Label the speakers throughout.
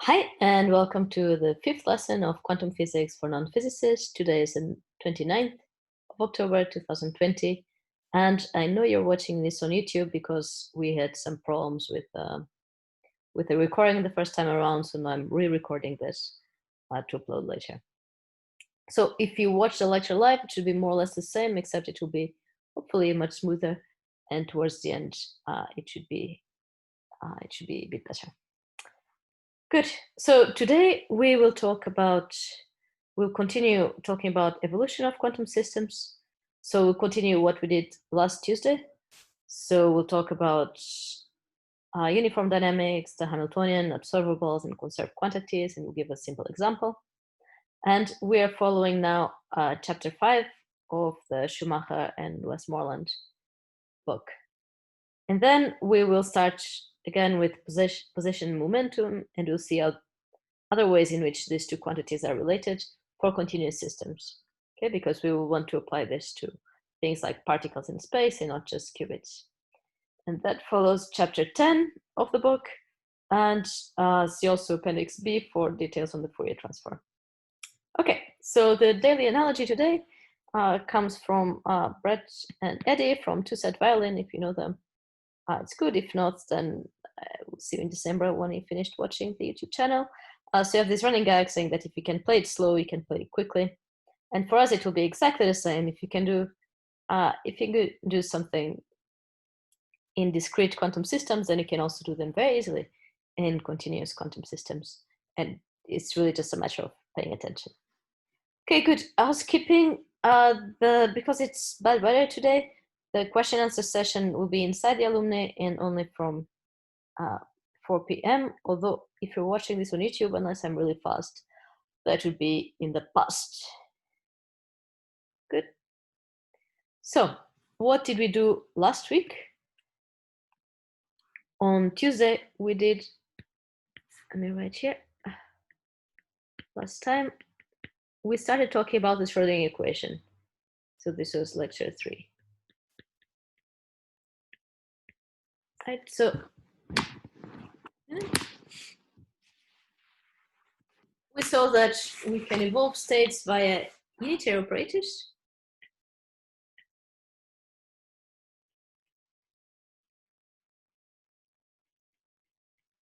Speaker 1: Hi, and welcome to the 5th lesson of quantum physics for non-physicists. Today is the 29th of October 2020, and I know you're watching this on YouTube because we had some problems with the recording the first time around, so now I'm re-recording this to upload later. So if you watch the lecture live, it should be more or less the same, except it will be hopefully much smoother, and towards the end, it should be a bit better. Good. So today we will we'll continue talking about evolution of quantum systems. So we'll continue what we did last Tuesday. So we'll talk about uniform dynamics, the Hamiltonian, observables, and conserved quantities, and we'll give a simple example. And we are following now chapter 5 of the Schumacher and Westmoreland book. And then we will start again with position and momentum, and we'll see other ways in which these two quantities are related for continuous systems, okay? Because we will want to apply this to things like particles in space and not just qubits. And that follows chapter 10 of the book, and see also appendix B for details on the Fourier transform. Okay, so the daily analogy today comes from Brett and Eddie from Two Set Violin. If you know them, it's good. If not, then we'll see you in December when you finished watching the YouTube channel. So you have this running gag saying that if you can play it slow, you can play it quickly. And for us, it will be exactly the same. If you can do something in discrete quantum systems, then you can also do them very easily in continuous quantum systems. And it's really just a matter of paying attention. Okay, good. Housekeeping. Because it's bad weather today, the question answer session will be inside the alumni and only from 4 p.m. Although if you're watching this on YouTube, unless I'm really fast, that would be in the past. Good. So what did we do last week? On Tuesday, we did, let me write here. Last time, we started talking about the Schrodinger equation. So this was lecture 3. Right, so we saw that we can evolve states via unitary operators.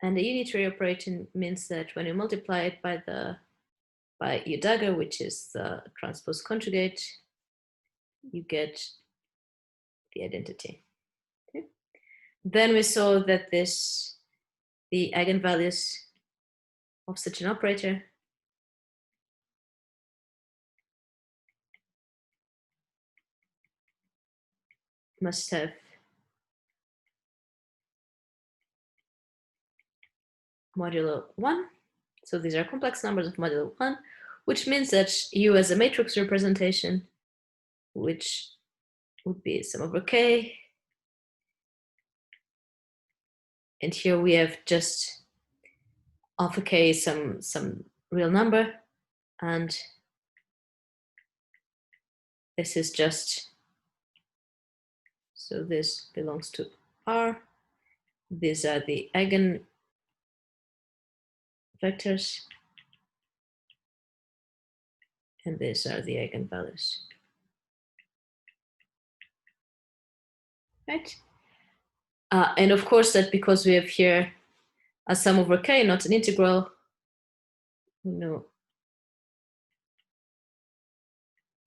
Speaker 1: And the unitary operator means that when you multiply it by your dagger, which is the transpose conjugate, you get the identity. Okay. Then we saw that the eigenvalues of such an operator must have modulo 1. So these are complex numbers of modulo 1, which means that U as a matrix representation, which would be sum over k. And here we have just alpha k, some real number, and this is just, so this belongs to R. These are the eigenvectors, and these are the eigenvalues. Right? And of course, that because we have here a sum over k, not an integral, we know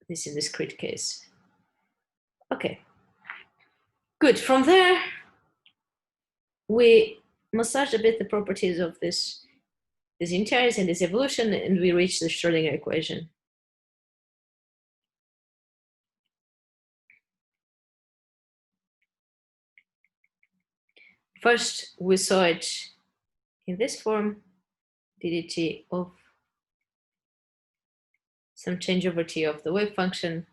Speaker 1: this is a discrete case. Okay, good. From there, we massage a bit the properties of these integers and this evolution, and we reach the Schrodinger equation. First, we saw it in this form, ddt of some change over t of the wave function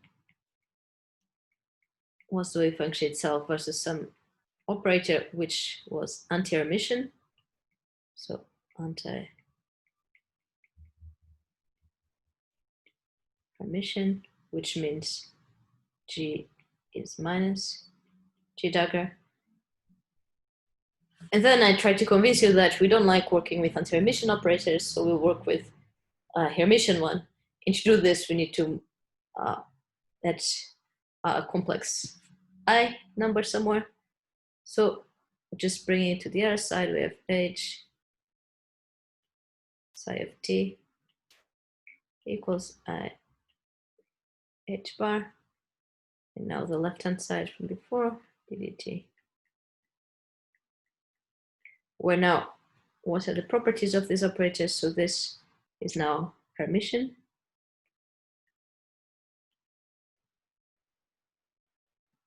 Speaker 1: was the wave function itself versus some operator which was anti-emission. So anti-emission, which means G is minus G dagger. And then I tried to convince you that we don't like working with anti-Hermitian operators, so we'll work with a Hermitian one. And to do this, we need to add a complex I number somewhere. So just bring it to the other side. We have h psi of t equals I h bar. And now the left-hand side from before, ddt. Where now, what are the properties of these operators? So this is now Hermitian.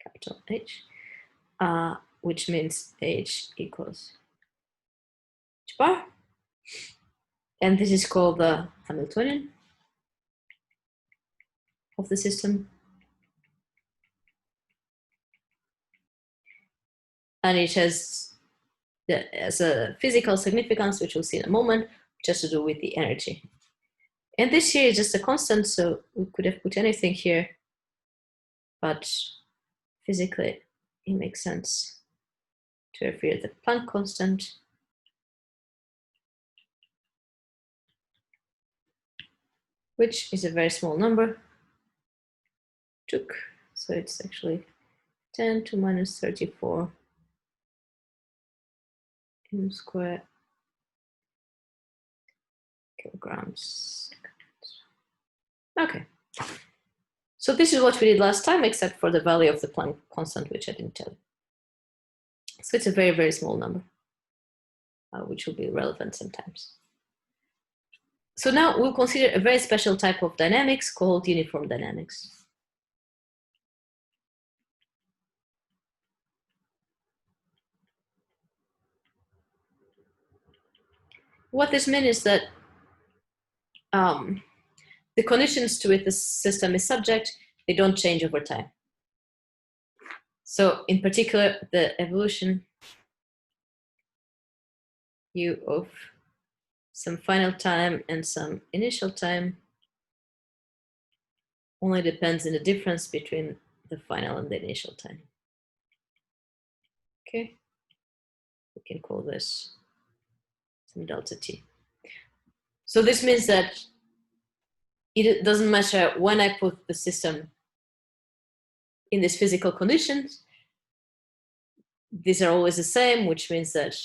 Speaker 1: Capital H, which means H equals H bar. And this is called the Hamiltonian of the system. And it has a physical significance, which we'll see in a moment, just to do with the energy. And this here is just a constant, so we could have put anything here, but physically it makes sense to refer to the Planck constant. Which is a very small number. So it's actually 10 to minus 34 m square kilograms. Okay. So this is what we did last time, except for the value of the Planck constant, which I didn't tell you. So it's a very, very small number, which will be relevant sometimes. So now we'll consider a very special type of dynamics called uniform dynamics. What this means is that the conditions to which the system is subject, they don't change over time. So in particular, the evolution u of some final time and some initial time only depends on the difference between the final and the initial time. Okay, we can call this some delta t. So this means that it doesn't matter when I put the system in these physical conditions, these are always the same, which means that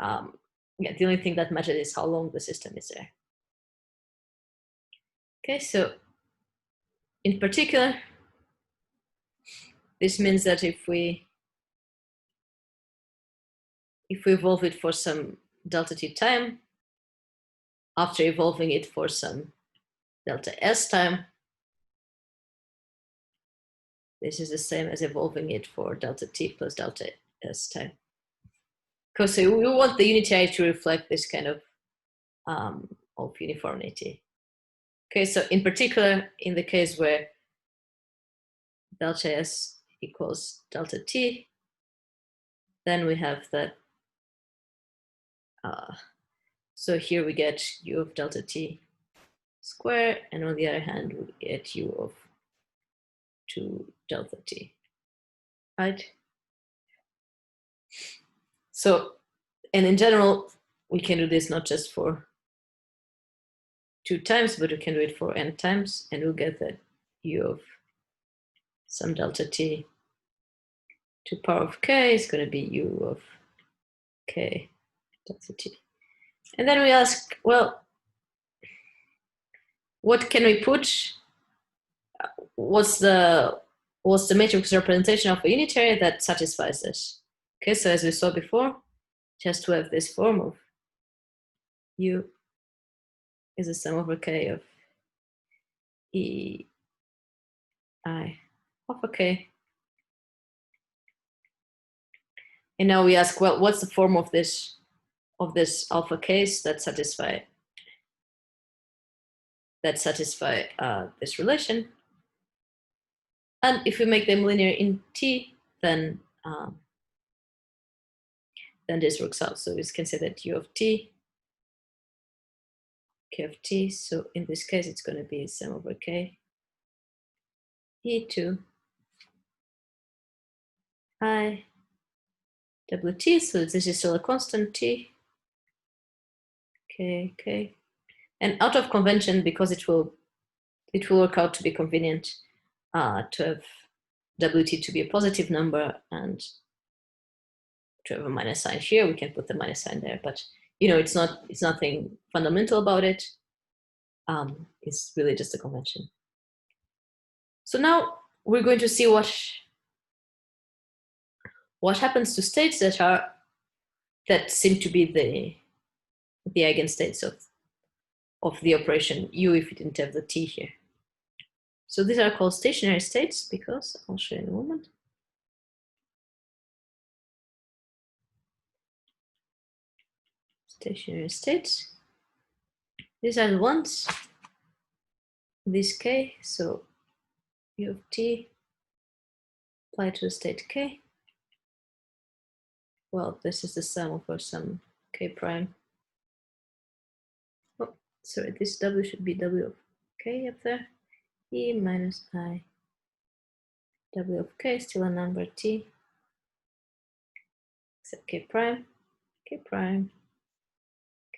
Speaker 1: the only thing that matters is how long the system is there. Okay, so in particular, this means that if we evolve it for some delta t time, after evolving it for some delta s time, this is the same as evolving it for delta t plus delta s time. Because we want the unitary to reflect this kind of uniformity. Okay, so in particular, in the case where delta s equals delta t, then we have that. So here we get u of delta t square, and on the other hand, we get u of 2 delta t, right? So, and in general, we can do this not just for 2 times, but we can do it for n times, and we'll get that u of some delta t to power of k is going to be u of k delta t. And then we ask, well, what can we put? What's the matrix representation of a unitary that satisfies this? Okay, so as we saw before, just to have this form of u is the sum over k of e I alpha k. And now we ask, well, what's the form of this alpha k's that satisfy this relation? And if we make them linear in t, then this works out. So we can say that u of t, k of t. So in this case, it's going to be sum over k e to I wt, so this is still a constant t. Okay. And out of convention, because it will work out to be convenient to have wt to be a positive number and to have a minus sign here, we can put the minus sign there. But it's nothing fundamental about it. It's really just a convention. So now we're going to see what happens to states that seem to be the eigenstates of the operation u if we didn't have the t here. So these are called stationary states because I'll show you in a moment. Stationary states. These are the ones. This k, so u of t applied to the state k. Well, this is the sum over some k prime. Oh, sorry, this w should be w of k up there. E minus I w of k, still a number t, except k prime, k prime,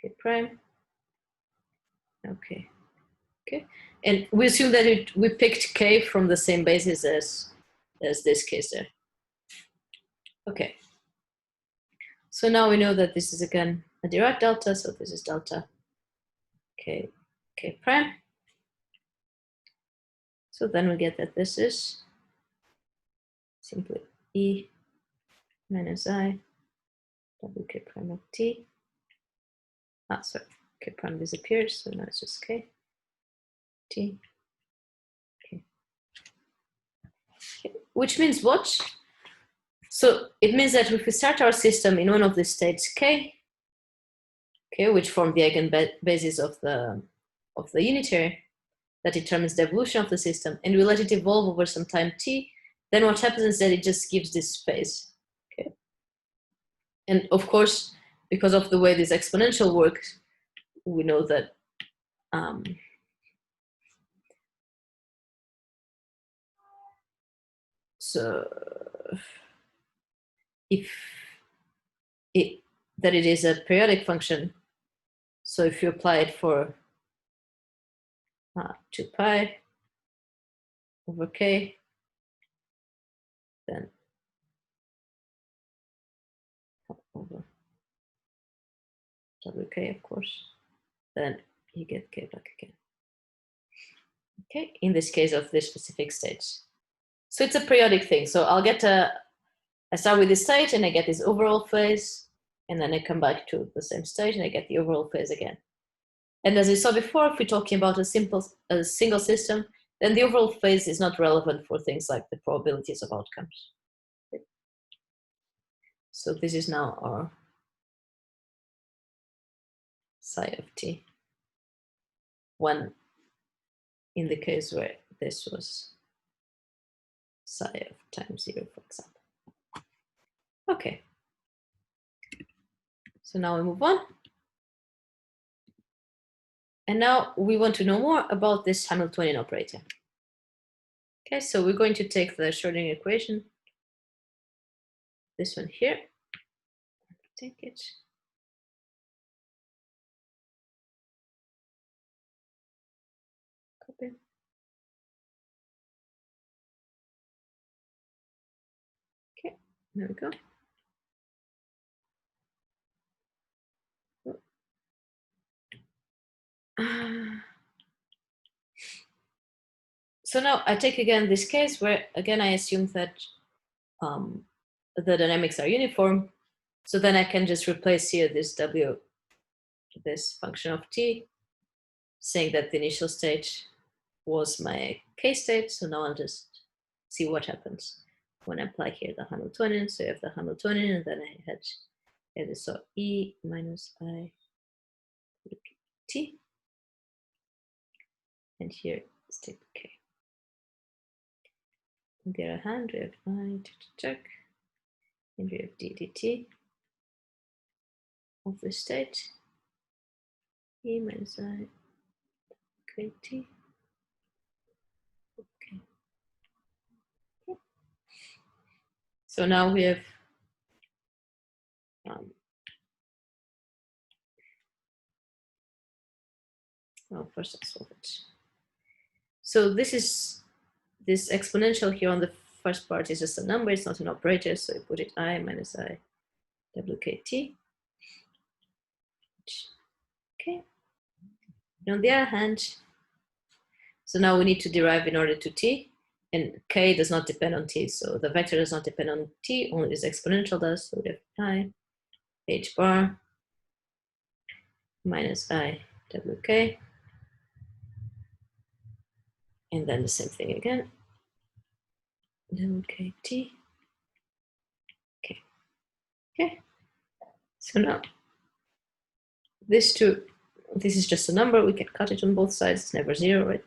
Speaker 1: k prime. Okay. And we assume that we picked k from the same basis as this case there. Okay. So now we know that this is again a Dirac delta, so this is delta k prime. So then we get that this is simply E minus I w k prime of t. Sorry, k prime disappears, so now it's just k t. Okay. Which means what? So it means that if we start our system in one of the states k, which form the eigenbasis of the unitary that determines the evolution of the system, and we let it evolve over some time t, then what happens is that it just gives this space. Okay. And of course, because of the way this exponential works, we know that so that it is a periodic function. So if you apply it for 2 pi over k, then over wk, of course, then you get k back again. Okay, in this case of this specific state. So it's a periodic thing. So I start with this state and I get this overall phase, and then I come back to the same state and I get the overall phase again. And as we saw before, if we're talking about a single system, then the overall phase is not relevant for things like the probabilities of outcomes. Okay. So this is now our psi of t, when in the case where this was psi of times 0, for example. Okay. So now we move on. And now we want to know more about this Hamiltonian operator. Okay, so we're going to take the Schrodinger equation, this one here, take it. Copy. Okay, there we go. So now I take again this case where again I assume that the dynamics are uniform. So then I can just replace here this w, this function of t, saying that the initial state was my k state. So now I'll just see what happens when I apply here the Hamiltonian. So you have the Hamiltonian, and then I had this, so E minus I t, and here state k. On the other hand, we have I check, and we have d dt of the state E minus I kt. Okay. So now we have well, first I'll solve it. So this exponential here on the first part is just a number, it's not an operator, so I put it I minus I wkt. Okay. And on the other hand, so now we need to derive in order to t, and k does not depend on t, so the vector does not depend on t, only this exponential does, so we have I h bar minus I wk, and then the same thing again, wkt. Okay. Okay. So now this is just a number, we can cut it on both sides, it's never zero, right?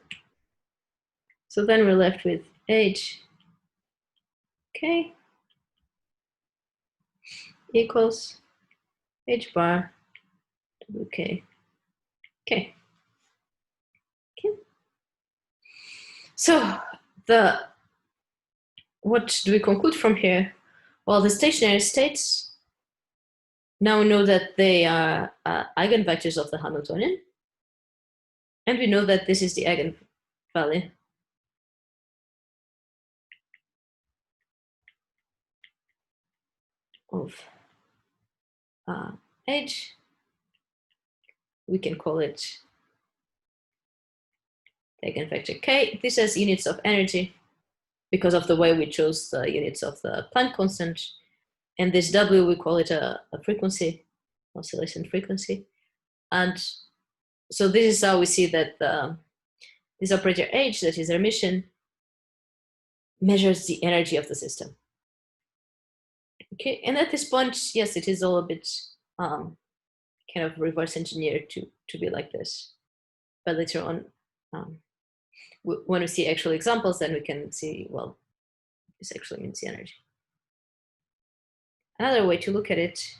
Speaker 1: So then we're left with h k equals h bar wk. Okay. Okay. So what do we conclude from here? Well, the stationary states, now we know that they are eigenvectors of the Hamiltonian, and we know that this is the eigenvalue of h. We can call it the eigenvector k. This has units of energy because of the way we chose the units of the Planck constant. And this w, we call it a frequency, oscillation frequency. And so this is how we see that this operator h, that is Hermitian, measures the energy of the system. Okay, and at this point, yes, it is all a bit kind of reverse engineered to be like this. But later on, when we see actual examples, then we can see, well, this actually means the energy. Another way to look at it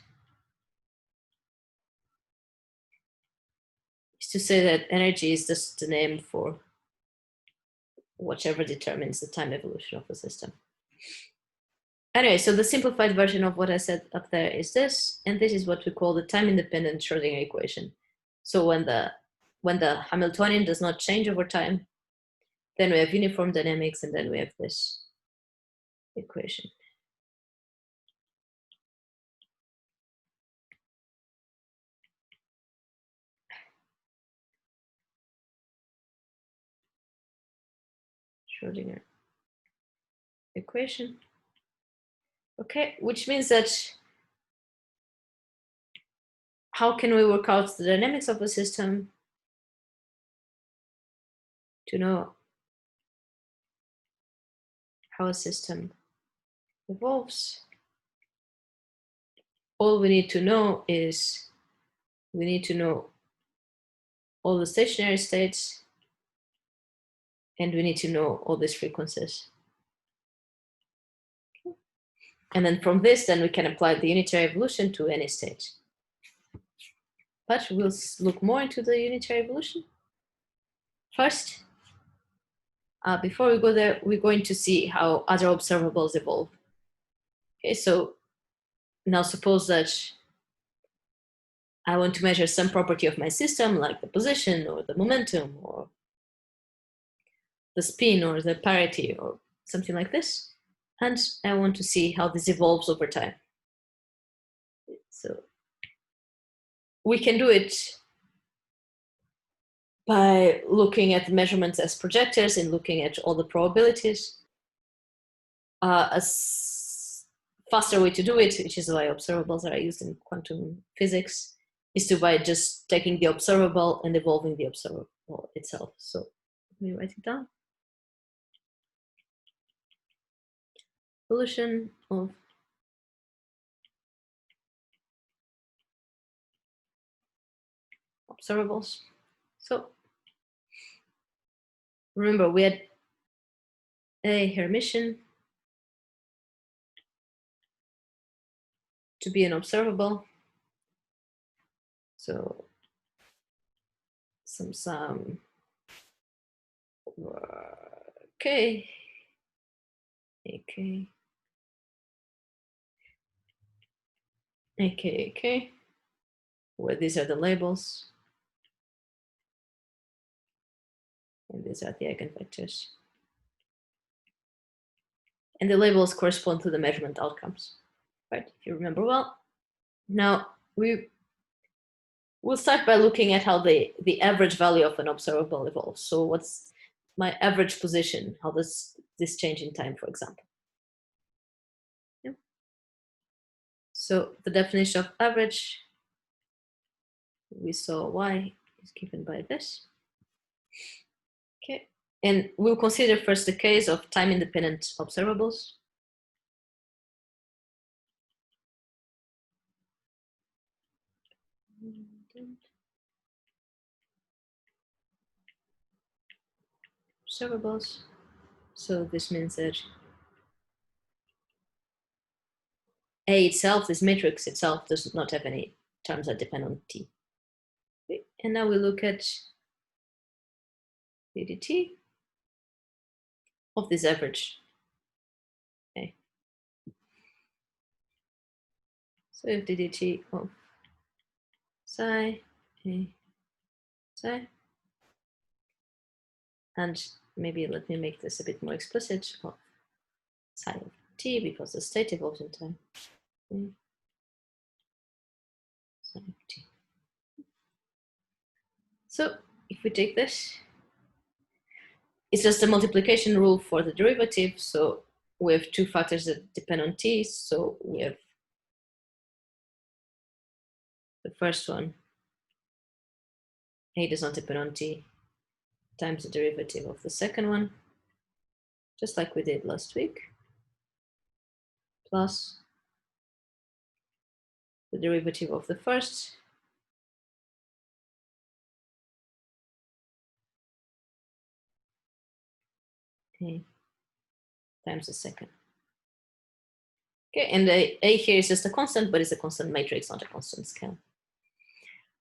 Speaker 1: is to say that energy is just the name for whatever determines the time evolution of the system. Anyway, so the simplified version of what I said up there is this, and this is what we call the time-independent Schrodinger equation. So when the Hamiltonian does not change over time, then we have uniform dynamics, and then we have this equation. Schrodinger equation. Okay, which means that how can we work out the dynamics of a system to know how a system evolves? All we need to know is we need to know all the stationary states, and we need to know all these frequencies. Okay. And then from this, then we can apply the unitary evolution to any state. But we'll look more into the unitary evolution. First, before we go there, we're going to see how other observables evolve. Okay, so now suppose that I want to measure some property of my system, like the position or the momentum or the spin or the parity or something like this. And I want to see how this evolves over time. So we can do it by looking at the measurements as projectors and looking at all the probabilities. A faster way to do it, which is why observables are used in quantum physics, is to by just taking the observable and evolving the observable itself. So let me write it down. Evolution of observables. So remember, we had a Hermitian to be an observable. So some okay, AK, where these are the labels. And these are the eigenvectors. And the labels correspond to the measurement outcomes, right? If you remember well. Now, we'll start by looking at how the average value of an observable evolves. So what's my average position? How does this change in time, for example? Yeah. So the definition of average, we saw y is given by this. Okay. And we'll consider first the case of time-independent observables. Observables. So this means that A itself, this matrix itself, does not have any terms that depend on T. Okay. And now we look at ddt of this average. Okay. So if ddt of psi, A, psi, and maybe let me make this a bit more explicit, of psi of t, because the state evolves in time. Okay. Psi of t. So if we take this, it's just a multiplication rule for the derivative. So we have two factors that depend on t. So we have the first one, A does not depend on t, times the derivative of the second one, just like we did last week, plus the derivative of the first A times the second. Okay, and A here is just a constant, but it's a constant matrix, not a constant scale.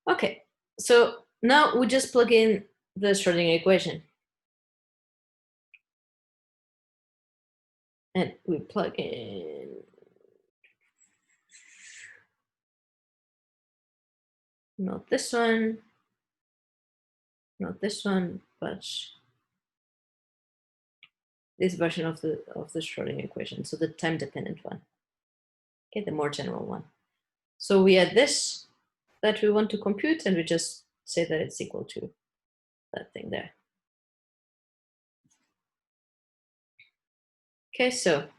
Speaker 1: Okay, so now we just plug in the Schrodinger equation. And we plug in not this one, but this version of the Schrodinger equation, so the time-dependent one. Okay, the more general one. So we add this that we want to compute, and we just say that it's equal to that thing there. Okay, so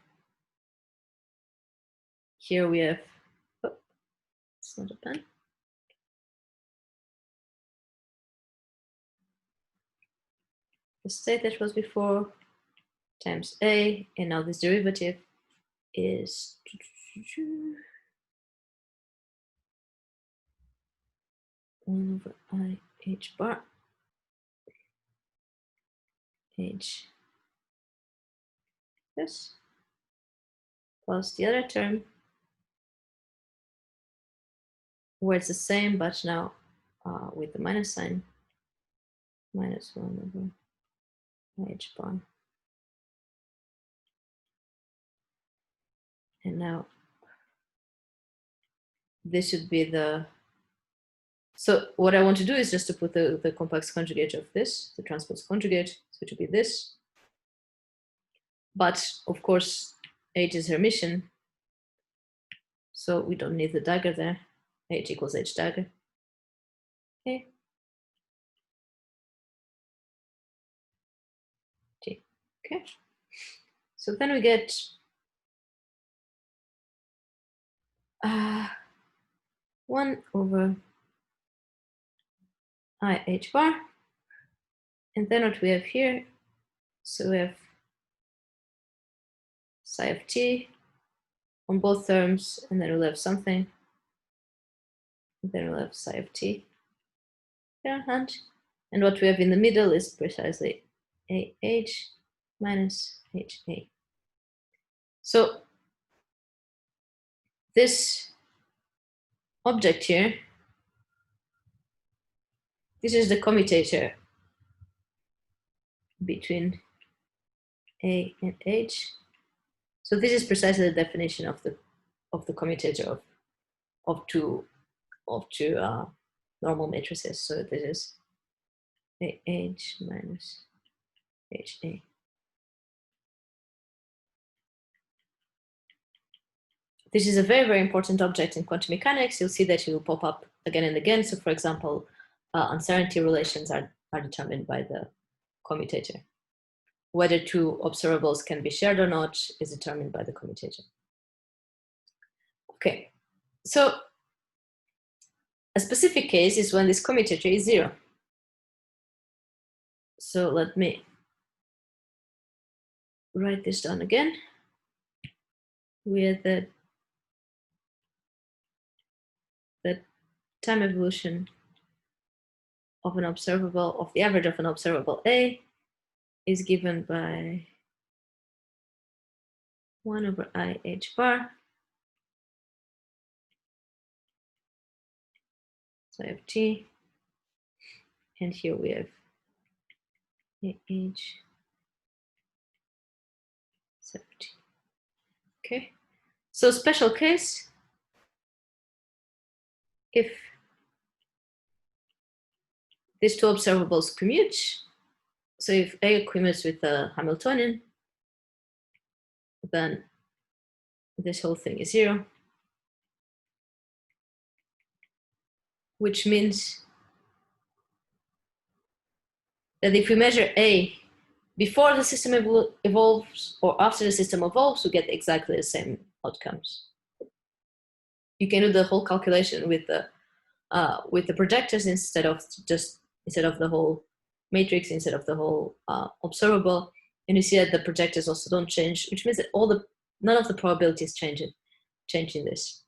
Speaker 1: here we have, oh, it's not a pen. The state that was before times A, and now this derivative is 1 over I h bar h this plus the other term where it's the same, but now with the minus sign, minus 1 over h bar. And now this should be the, so what I want to do is just to put the complex conjugate of this, the transpose conjugate, so it should be this. But of course, H is Hermitian, so we don't need the dagger there. H equals H dagger. Okay. T. Okay. So then we get 1 over I h bar. And then what we have here, so we have psi of t on both terms, and then we'll have something. And then we'll have psi of t here, and what we have in the middle is precisely AH minus HA. So this object here, this is the commutator between A and H. So this is precisely the definition of the commutator two normal matrices. So this is AH minus HA. This is a very, very important object in quantum mechanics. You'll see that it will pop up again and again. So for example, uncertainty relations are determined by the commutator. Whether two observables can be shared or not is determined by the commutator. Okay, so a specific case is when this commutator is 0. So let me write this down again. With the time evolution of an observable, of the average of an observable A, is given by 1 over IH bar psi of t, and here we have AH psi of t. Okay, so special case, if these two observables commute, so if A commutes with the Hamiltonian, then this whole thing is 0, which means that if we measure A before the system evolves or after the system evolves, we get exactly the same outcomes. You can do the whole calculation with the projectors instead of the whole matrix, instead of the whole observable, and you see that the projectors also don't change, which means that none of the probabilities change in this.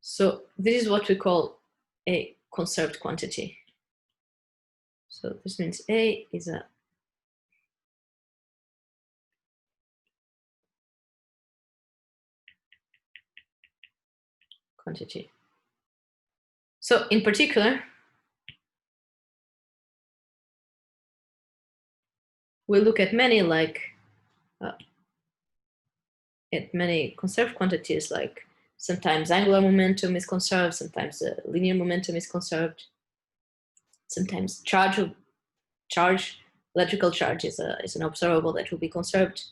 Speaker 1: So this is what we call a conserved quantity. So this means A is a quantity. So in particular, we look at many conserved quantities, like sometimes angular momentum is conserved, sometimes the linear momentum is conserved, sometimes electrical charge is an observable that will be conserved.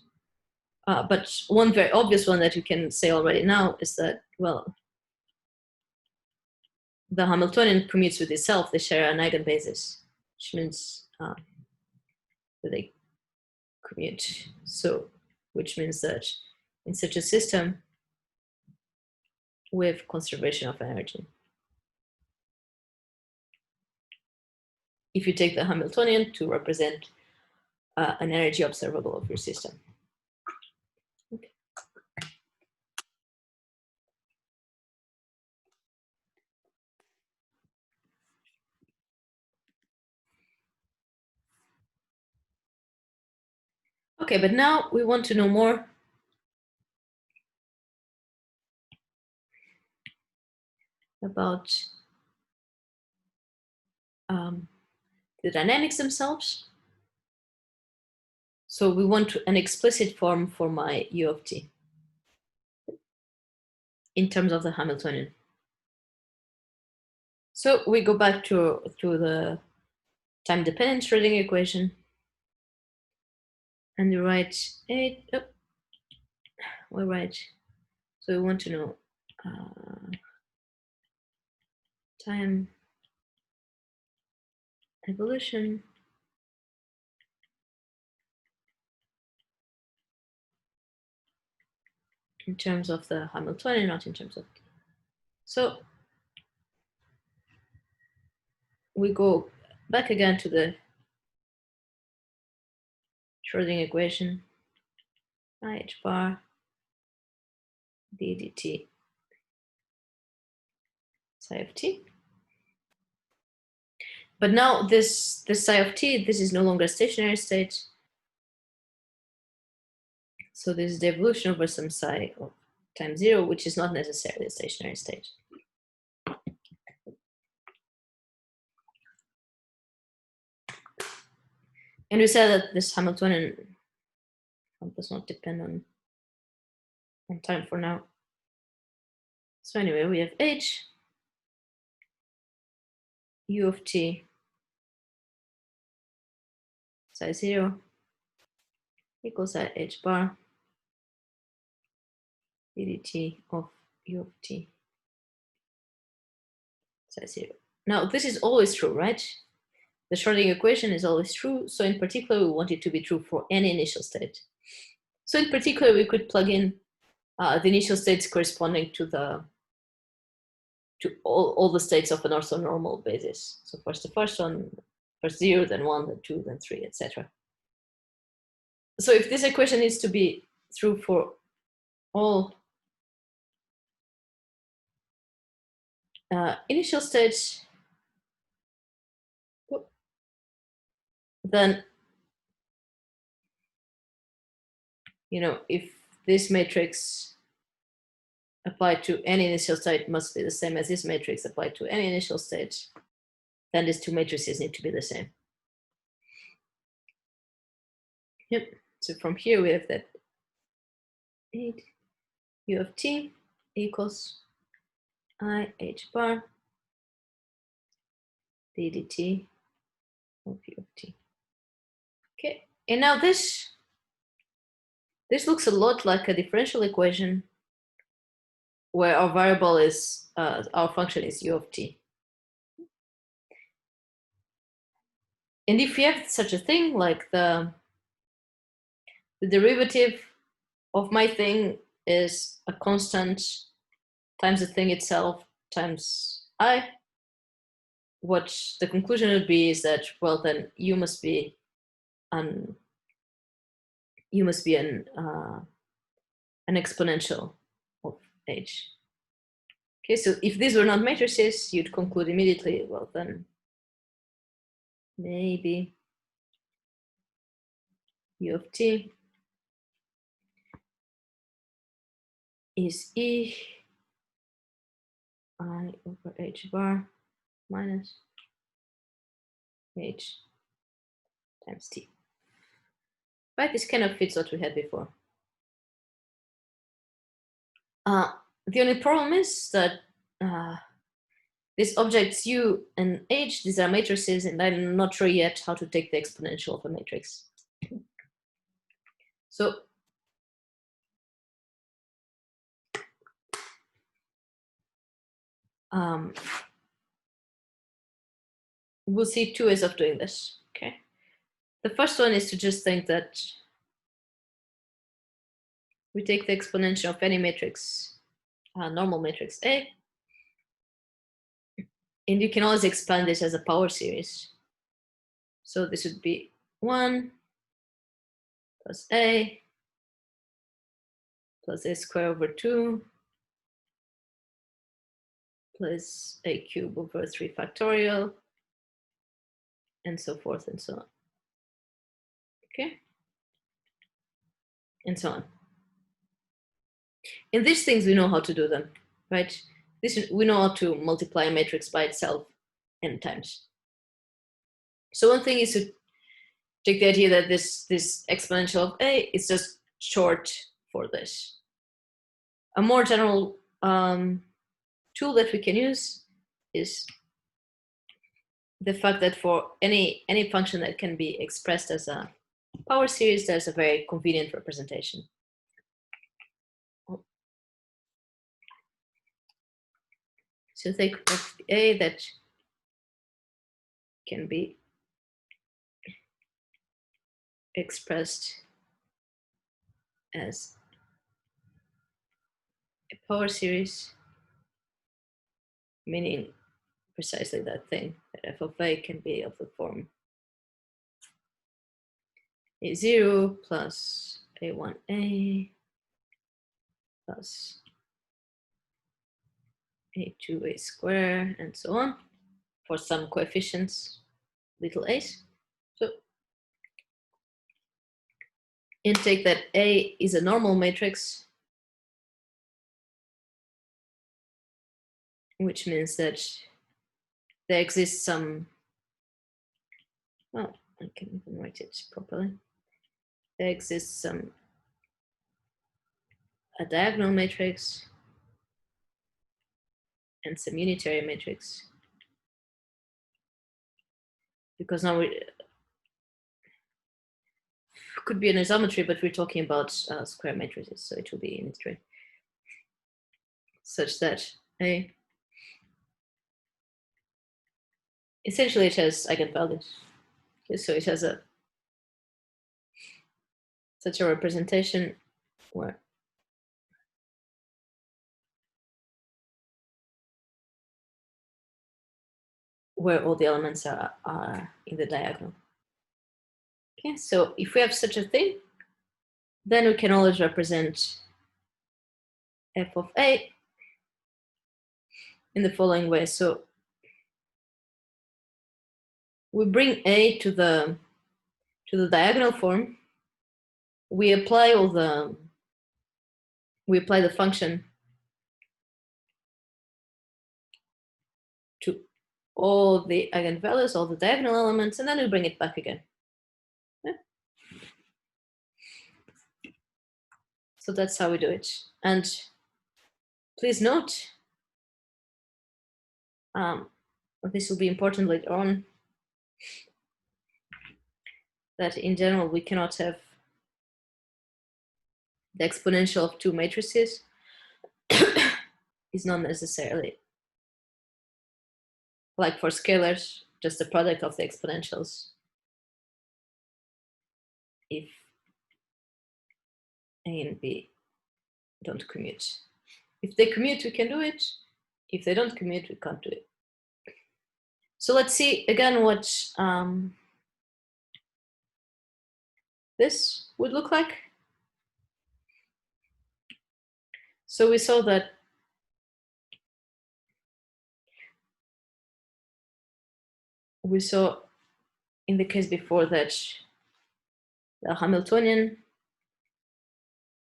Speaker 1: But one very obvious one that you can say already now is that, well, the Hamiltonian commutes with itself. They share an eigenbasis, which means that they commute. So, which means that in such a system, we have conservation of energy. If you take the Hamiltonian to represent an energy observable of your system. Okay. Okay, but now we want to know more about the dynamics themselves. So we want an explicit form for my U of t in terms of the Hamiltonian. So we go back to the time-dependent Schrodinger equation, and we write so we want to know time evolution in terms of the Hamiltonian, not in terms of t. So we go back again to the Schrodinger equation, IH bar d dt psi of t. But now this psi of t, this is no longer a stationary state. So this is the evolution over some psi of time 0, which is not necessarily a stationary state. And we said that this Hamiltonian does not depend on time for now. So anyway, we have H, U of t, psi 0 equals I H bar ddt of U of t, psi 0. Now, this is always true, right? The Schrodinger equation is always true. So in particular, we want it to be true for any initial state. So in particular, we could plug in the initial states corresponding to all the states of an orthonormal basis. So first the first one, first 0, then 1, then 2, then 3, etc. So if this equation needs to be true for all initial states, then, if this matrix applied to any initial state must be the same as this matrix applied to any initial state, then these two matrices need to be the same. Yep. So from here we have that 8 U of t equals I H bar ddt of U of t. Okay, and now this looks a lot like a differential equation where our variable is, our function is U of t. And if we have such a thing, like the derivative of my thing is a constant times the thing itself times I, what the conclusion would be is that, well, then U must be an exponential of H. Okay, so if these were not matrices, you'd conclude immediately, well, then maybe U of t is E I over H bar minus H times t. Right, this kind of fits what we had before. The only problem is that these objects U and H, these are matrices, and I'm not sure yet how to take the exponential of a matrix. So we'll see two ways of doing this, okay? The first one is to just think that we take the exponential of any matrix, normal matrix A, and you can always expand this as a power series. So this would be 1 plus A plus A squared over 2 plus A cubed over 3 factorial, and so forth and so on. Okay? And so on. And these things, we know how to do them, right? We know how to multiply a matrix by itself n times. So one thing is to take the idea that this exponential of A is just short for this. A more general tool that we can use is the fact that for any function that can be expressed as a power series, there's a very convenient representation. So think of A that can be expressed as a power series, meaning precisely that thing, that f of A can be of the form A0 plus A1A plus A2A squared, and so on, for some coefficients, little a's. So, and take that A is a normal matrix, which means that there exists some, well, I can even write it properly. There exists a diagonal matrix and some unitary matrix. Because now we could be an isometry, but we're talking about square matrices, so it will be unitary, such that A essentially it has eigenvalues. Okay, so it has such a representation where all the elements are in the diagonal. Okay, so if we have such a thing, then we can always represent f of A in the following way. So we bring A to the diagonal form. We apply the function to all the eigenvalues, all the diagonal elements, and then we bring it back again. Yeah. So that's how we do it. And please note, this will be important later on, that in general we cannot have the exponential of two matrices is not necessarily, like for scalars, just the product of the exponentials if A and B don't commute. If they commute, we can do it. If they don't commute, we can't do it. So let's see again what this would look like. So we saw that in the case before that the Hamiltonian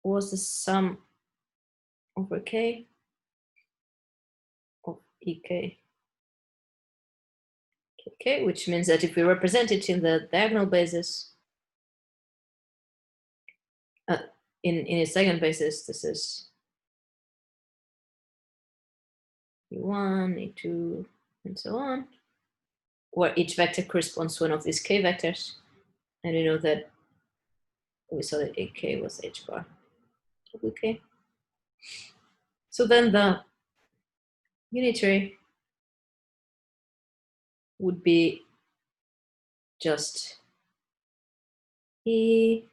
Speaker 1: was the sum over K of EK. Okay, which means that if we represent it in the diagonal basis, in its eigenbasis, this is E1, E2, and so on, where each vector corresponds to one of these K vectors. And you know that we saw that AK was H bar of K. So then the unitary would be just E,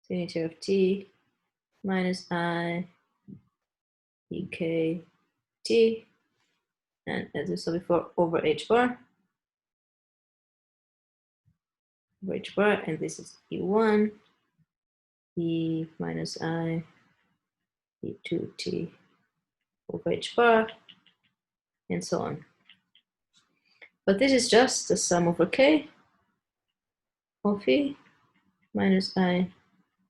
Speaker 1: the unitary of T minus I, EK, T, and as we saw before, over H bar, and this is E1, E minus I, E2, T over H bar, and so on. But this is just the sum over K of E minus I,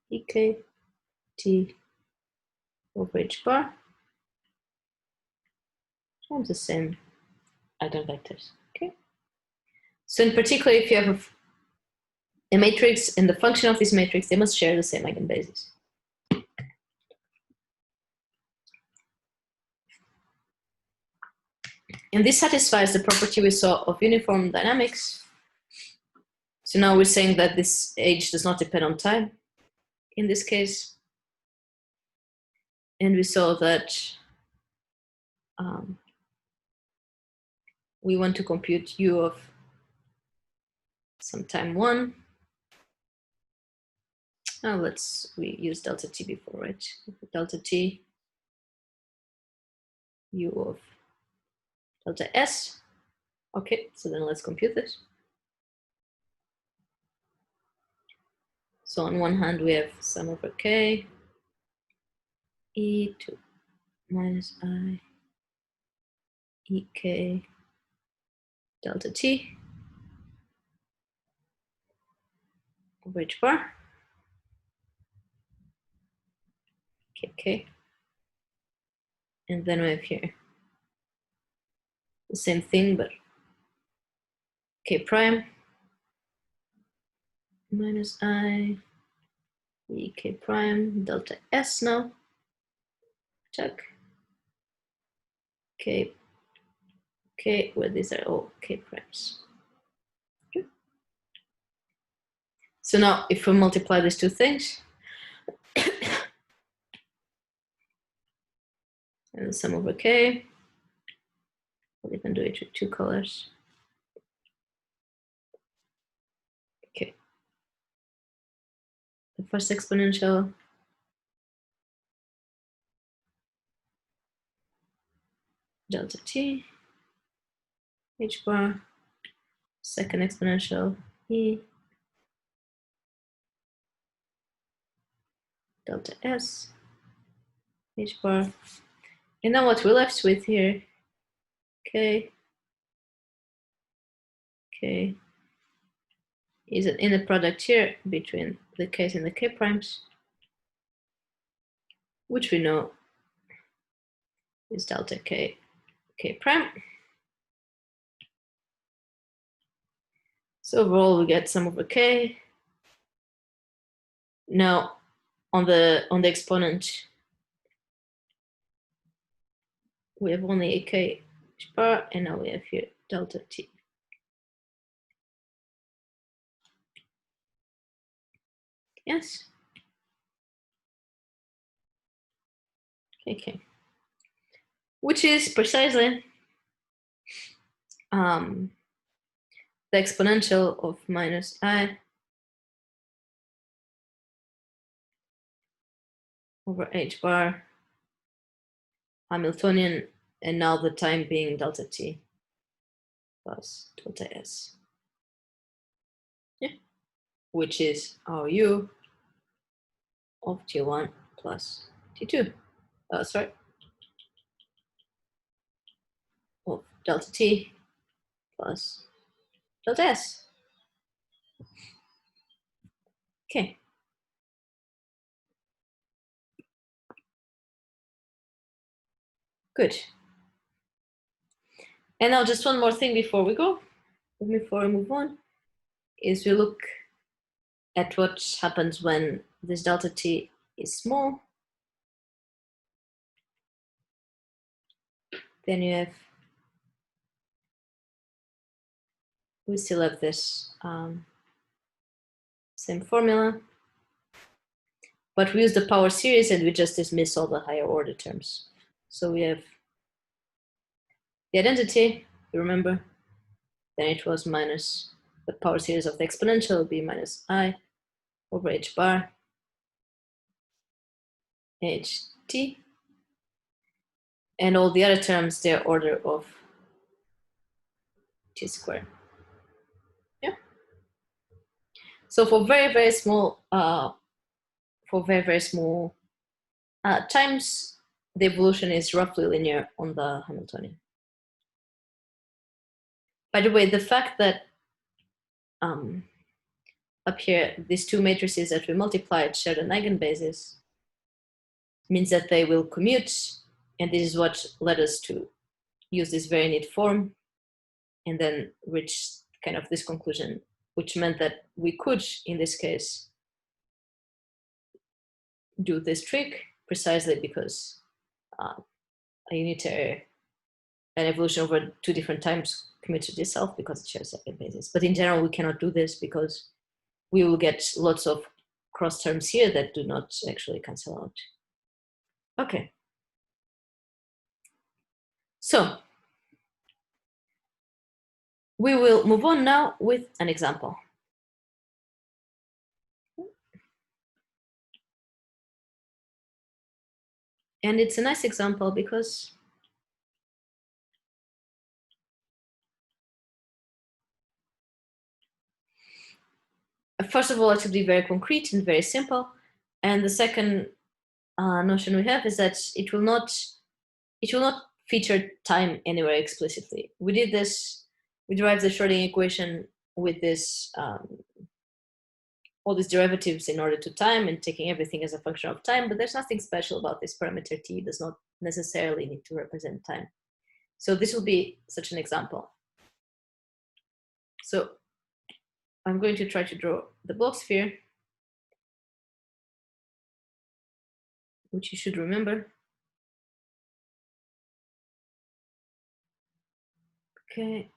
Speaker 1: EK, T over H bar times the same eigenvectors. Okay. So in particular, if you have a matrix and the function of this matrix, they must share the same eigenbasis. And this satisfies the property we saw of uniform dynamics. So now we're saying that this H does not depend on time in this case. And we saw that we want to compute U of some time 1. Now we use delta T before, right? Delta T, U of delta S. Okay, so then let's compute this. So on one hand, we have sum over K, E2 minus I, EK, delta T over H bar, KK. And then we have here the same thing, but K prime minus I, EK prime, delta S now, check. k, k, where these are all k primes. Okay. So now if we multiply these two things, and the sum over k, we'll even do it with two colors. Okay. The first exponential, delta t, h bar, second exponential, e, delta s, h bar. And now what we're left with here, k, k, is an inner product here between the k's and the k primes, which we know is delta k, k prime. So overall we get sum over k. Now on the exponent, we have only a k bar, and now we have here delta t. Yes. Okay. Which is precisely the exponential of minus I over h bar Hamiltonian, and now the time being delta t plus delta s. Yeah. Which is our u of t1 plus t2. Sorry. Of delta t plus delta s. Okay. Good. And now just one more thing before we go, before we move on, is we look at what happens when this delta t is small. Then you have, we still have this same formula, but we use the power series and we just dismiss all the higher order terms. So we have the identity, you remember, then it was minus the power series of the exponential will be minus I over h bar ht, and all the other terms, they're order of t squared. Yeah. So for very, very small, times, the evolution is roughly linear on the Hamiltonian. By the way, the fact that up here, these two matrices that we multiplied share an eigenbasis means that they will commute, and this is what led us to use this very neat form and then reach kind of this conclusion, which meant that we could, in this case, do this trick precisely because a unitary, an evolution over two different times commutes to itself because it shares eigenbasis. But in general, we cannot do this because we will get lots of cross terms here that do not actually cancel out. Okay. So we will move on now with an example. And it's a nice example because first of all, it should be very concrete and very simple. And the second notion we have is that it will not feature time anywhere explicitly. We did this, we derived the Schrodinger equation with this all these derivatives in order to time and taking everything as a function of time, but there's nothing special about this parameter t. It does not necessarily need to represent time. So this will be such an example. So I'm going to try to draw the block sphere, which you should remember. Okay.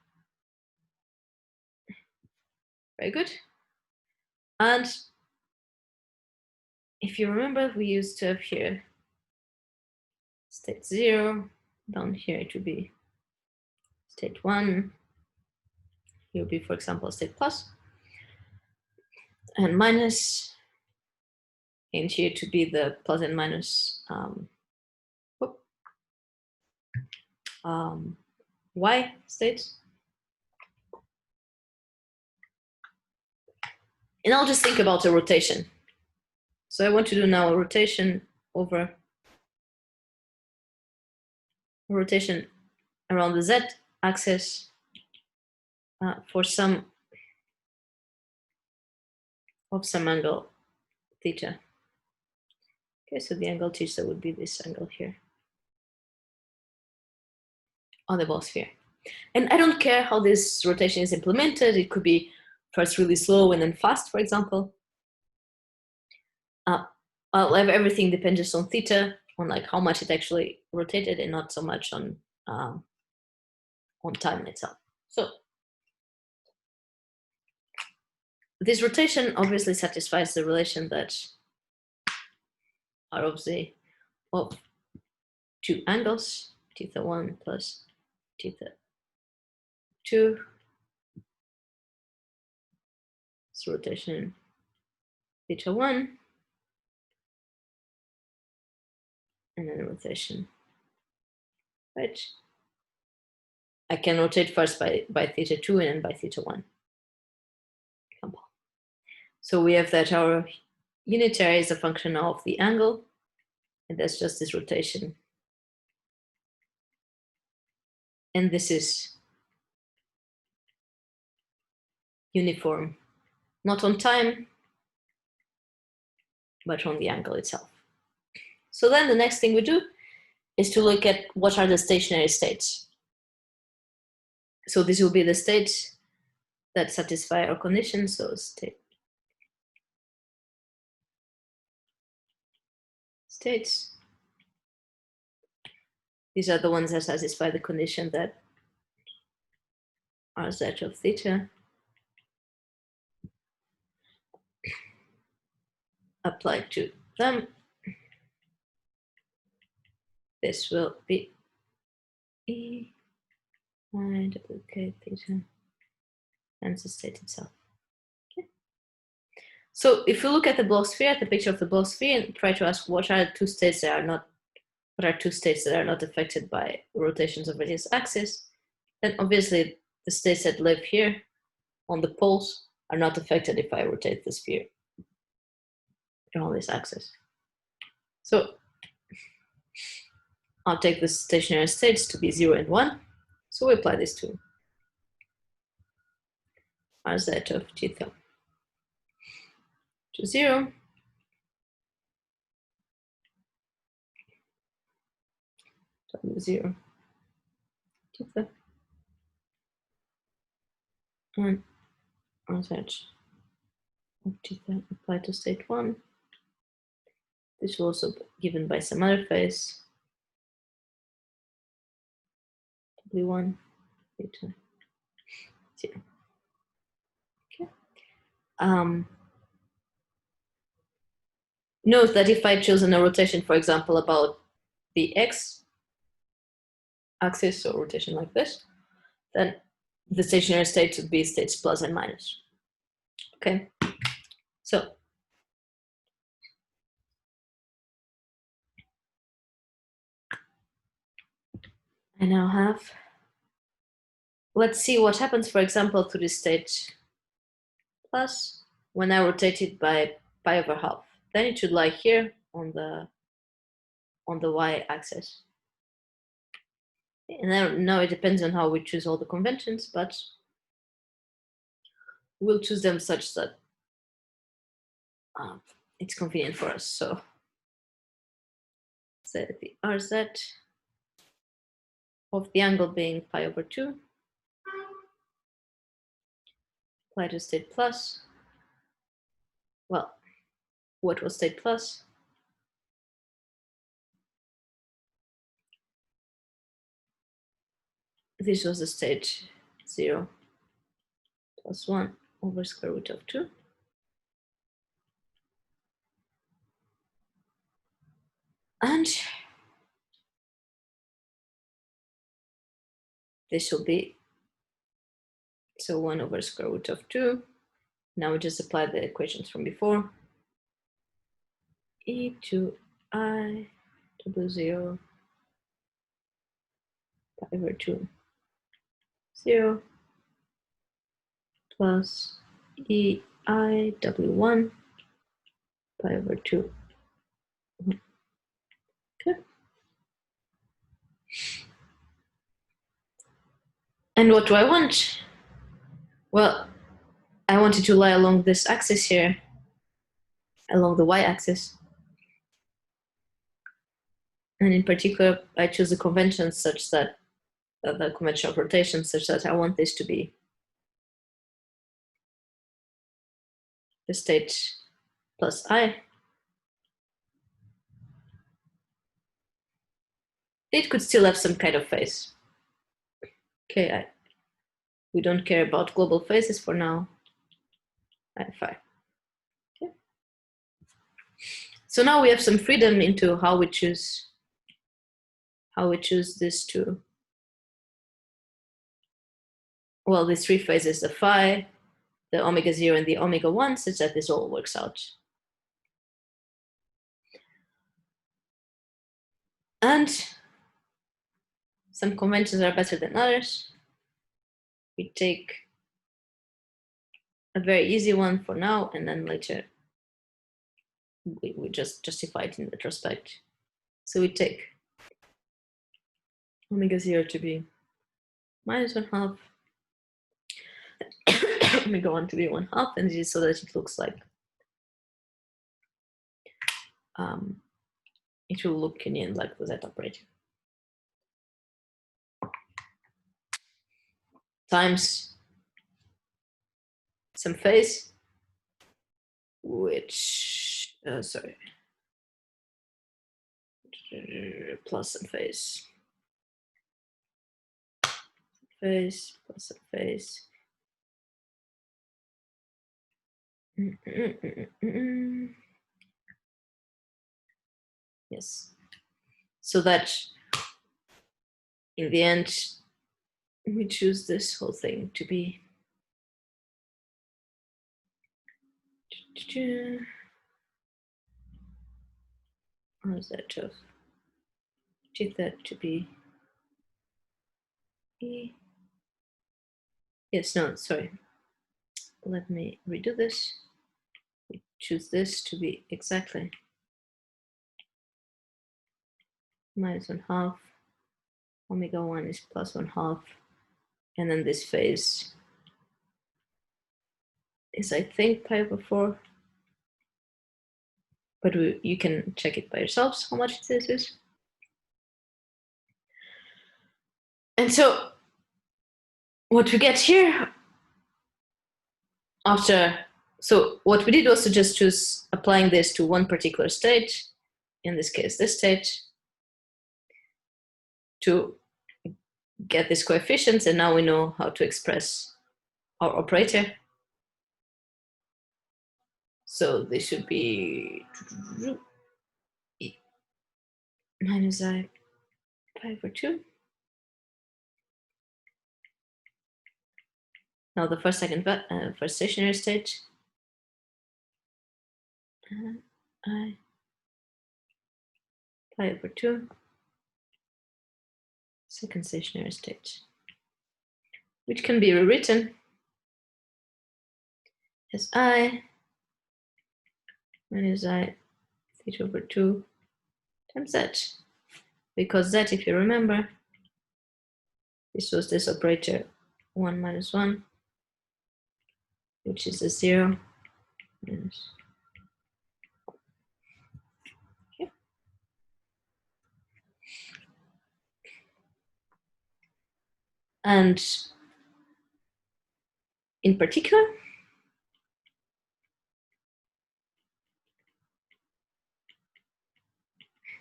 Speaker 1: Very good. And if you remember, we used to have here state 0. Down here it would be state 1. Here would be, for example, state plus and minus. And here to be the plus and minus y states. And I'll just think about a rotation. So I want to do now a rotation over a rotation around the z-axis for some angle theta. Okay, so the angle theta would be this angle here on the ball sphere. And I don't care how this rotation is implemented. It could be first really slow and then fast, for example. I'll have everything depends on theta, on like how much it actually rotated, and not so much on time itself. So this rotation obviously satisfies the relation that are obviously of two angles, theta 1 plus theta 2. It's rotation theta 1, and then rotation, right? I can rotate first by theta 2 and then by theta 1. So we have that our unitary is a function of the angle, and that's just this rotation. And this is uniform, not on time, but on the angle itself. So then the next thing we do is to look at what are the stationary states. So this will be the states that satisfy our condition. So states. These are the ones that satisfy the condition that are z of theta applied to them. This will be E y duplicate theta and the state itself. Okay. So if you look at the block sphere, at the picture of the block sphere, and try to ask what are two states that are not affected by rotations over this axis, then obviously the states that live here on the poles are not affected if I rotate the sphere on this axis. So I'll take the stationary states to be 0 and 1. So we apply this to Rz of theta to 0. W0 theta and Rz of theta applied to state 1. This will also be given by some other phase. W1 theta 0. Okay. Note that if I chosen a rotation, for example, about the x axis, or rotation like this, then the stationary states would be states plus and minus. Okay, so I now have, let's see what happens, for example, to this state plus when I rotate it by pi over half. Then it should lie here on the y-axis. And now it depends on how we choose all the conventions, but we'll choose them such that it's convenient for us. So set the Rz of the angle being pi over 2, apply to state plus. Well, what was state plus? this was the state 0 plus 1 over square root of 2. And this will be, so 1 over square root of 2. Now we just apply the equations from before. E to I W0 pi over 2 0 plus E I W1 pi over 2. Okay. And what do I want? Well, I want it to lie along this axis here, along the y-axis. And in particular, I choose the convention such that, the convention of rotation such that I want this to be the state plus I. It could still have some kind of phase. Okay, we don't care about global phases for now. Fine. Okay. So now we have some freedom into how we choose this to, well, these three phases, the phi, the omega 0 and the omega 1, such that this all works out. And some conventions are better than others. We take a very easy one for now, and then later we just justify it in retrospect. So we take omega 0 to be minus 1/2, omega 1 to be 1/2, and this is so that it looks like it will look in the end like the Z operator. Times some phase, which, plus some phase. Phase plus some phase. Yes. So that in the end, we choose this whole thing to be how is that of take that to be E. Yes, no, sorry. Let me redo this. We choose this to be exactly minus 1/2. Omega 1 is plus 1/2. And then this phase is, I think, pi over 4. But you can check it by yourselves how much this is. And so what we get here after, so what we did was to just choose applying this to one particular state, in this case, this state, to get these coefficients, and now we know how to express our operator. So this should be minus I pi over 2. Now the first stationary state, I pi over 2. Second stationary state, which can be rewritten as I minus I theta over 2 times Z. Because Z, if you remember, this was this operator 1 minus 1, which is a 0 minus. Okay. And in particular,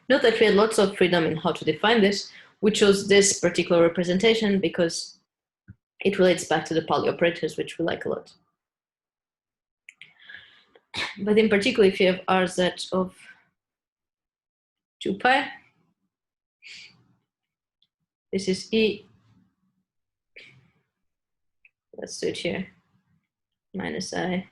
Speaker 1: note that we had lots of freedom in how to define this. we chose this particular representation because it relates back to the Pauli operators, which we like a lot. But in particular, if you have Rz of 2 pi, this is E, let's do it here, minus I,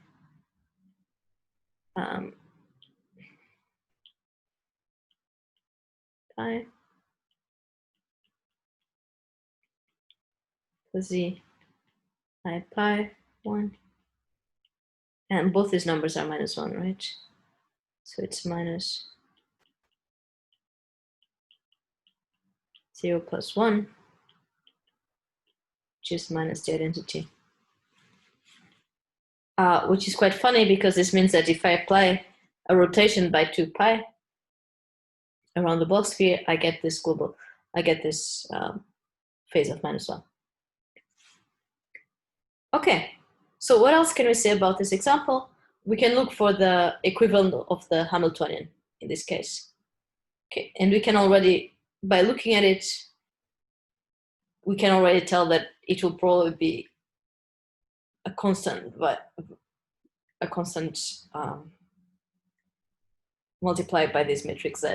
Speaker 1: pi, plus Z, I pi, 1. And both these numbers are minus 1, right? So it's minus 0 plus 1, which is minus the identity. Which is quite funny because this means that if I apply a rotation by 2 pi around the Bloch sphere, I get this global, I get this phase of minus 1. Okay, so what else can we say about this example? We can look for the equivalent of the Hamiltonian in this case. Okay, and we can already, by looking at it, we can already tell that it will probably be a constant, but a constant multiplied by this matrix Z,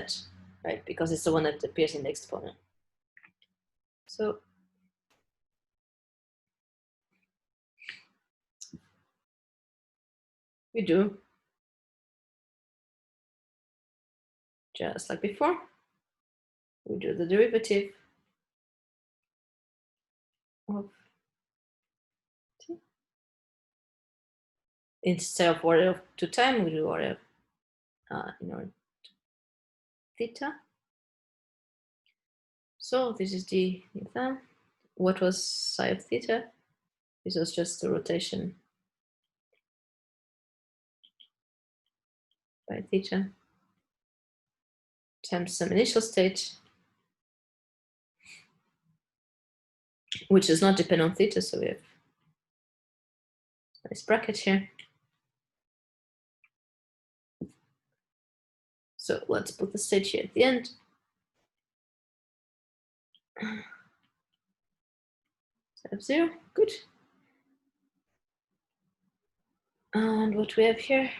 Speaker 1: right? Because it's the one that appears in the exponent. So we do just like before. We do the derivative of t. Instead of order of 2 time, we do order in order theta. So this is the theta. What was psi of theta? This was just the rotation by theta times some initial state, which does not depend on theta, so we have a nice bracket here. So let's put the state here at the end. Of 0, good. And what we have here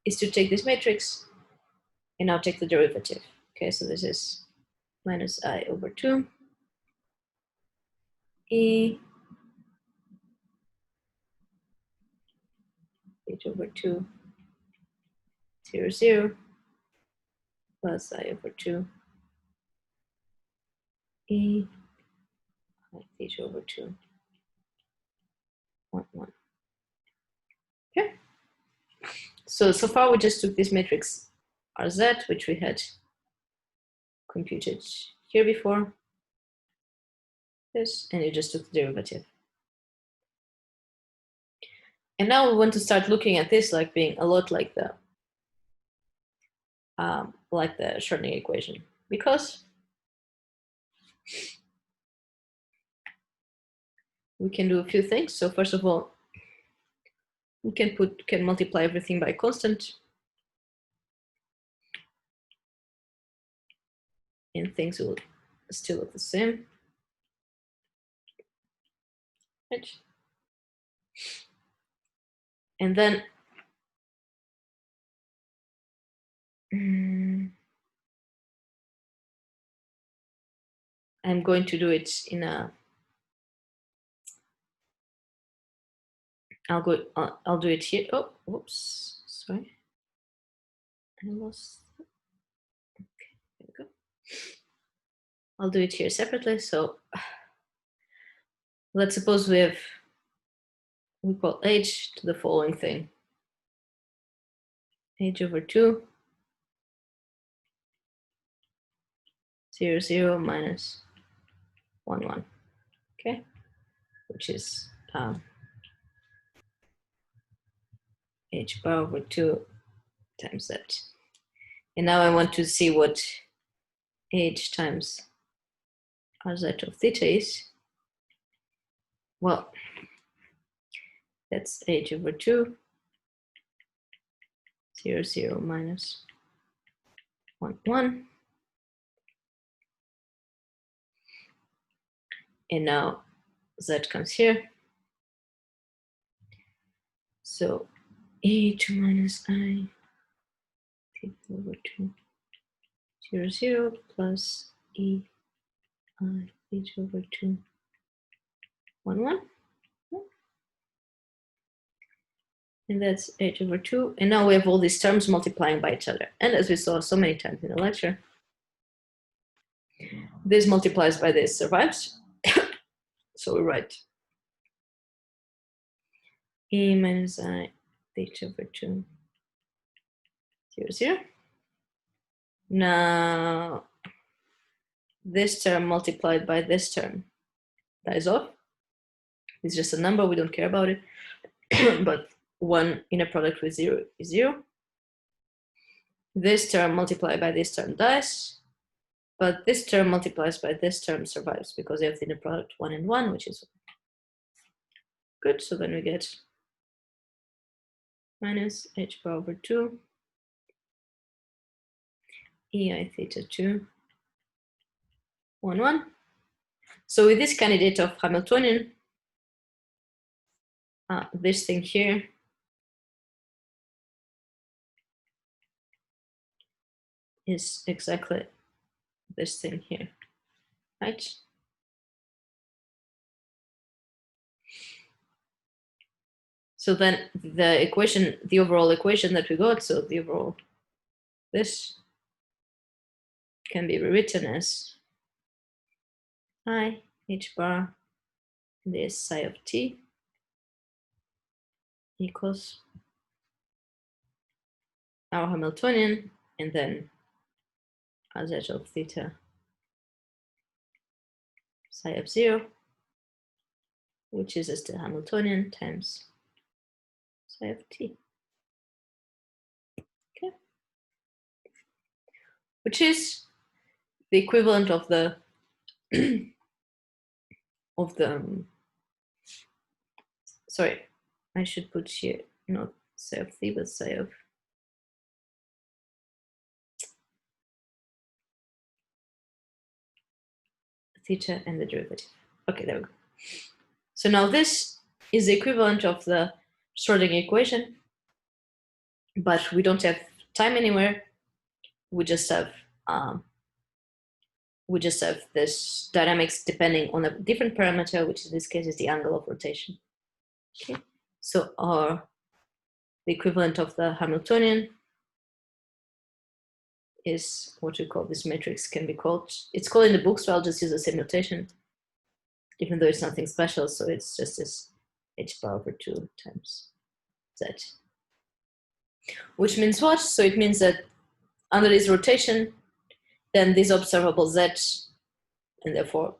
Speaker 1: is to take this matrix and now take the derivative. Okay, so this is minus I over 2 E H over 2 0 0 plus I over 2 E H over 2 1 1. Okay. So far we just took this matrix Rz, which we had computed here before this, and you just took the derivative. And now we want to start looking at this like being a lot like the Schrodinger equation, because we can do a few things. So first of all, we can multiply everything by constant, and things will still look the same. Right? And then I'm going to do it in a, I'll do it here. Oh, whoops, sorry. I lost, okay, there we go. I'll do it here separately. So let's suppose we call H to the following thing. H over 2 0 0 minus 1 1. Okay, which is H bar over 2 times that. And now I want to see what H times Rz of theta is. Well, that's H over 2 0 0 minus 1 1. And now z comes here. So h minus I theta over 2, 0, 0 plus e I theta over 2, 1, 1. And that's h over 2. And now we have all these terms multiplying by each other. And as we saw so many times in the lecture, this multiplies by this survives. So we write e minus I theta over 2, 0, 0. Now, this term multiplied by this term dies off. It's just a number, we don't care about it. But 1 inner product with 0 is 0. This term multiplied by this term dies, but this term multiplies by this term survives because they have the inner product 1 and 1, which is good. So then we get minus h bar over 2 ei theta 2, 1, 1. So with this candidate of Hamiltonian, this thing here is exactly this thing here, right? So then the equation, the overall equation that we got, so the overall, this can be rewritten as I h bar this psi of t equals our Hamiltonian and then z of theta psi of 0, which is just the Hamiltonian times psi of t. Okay. Which is the equivalent of the sorry, I should put here not psi of t but psi of theta and the derivative. Okay, there we go. So now this is the equivalent of the Schrodinger equation, but we don't have time anywhere. We just have this dynamics depending on a different parameter, which in this case is the angle of rotation. Okay, so the equivalent of the Hamiltonian is what we call this matrix, can be called, it's called in the book, so I'll just use the same notation, even though it's nothing special. So it's just this h bar over 2 times z. Which means what? So it means that under this rotation, then this observable z, and therefore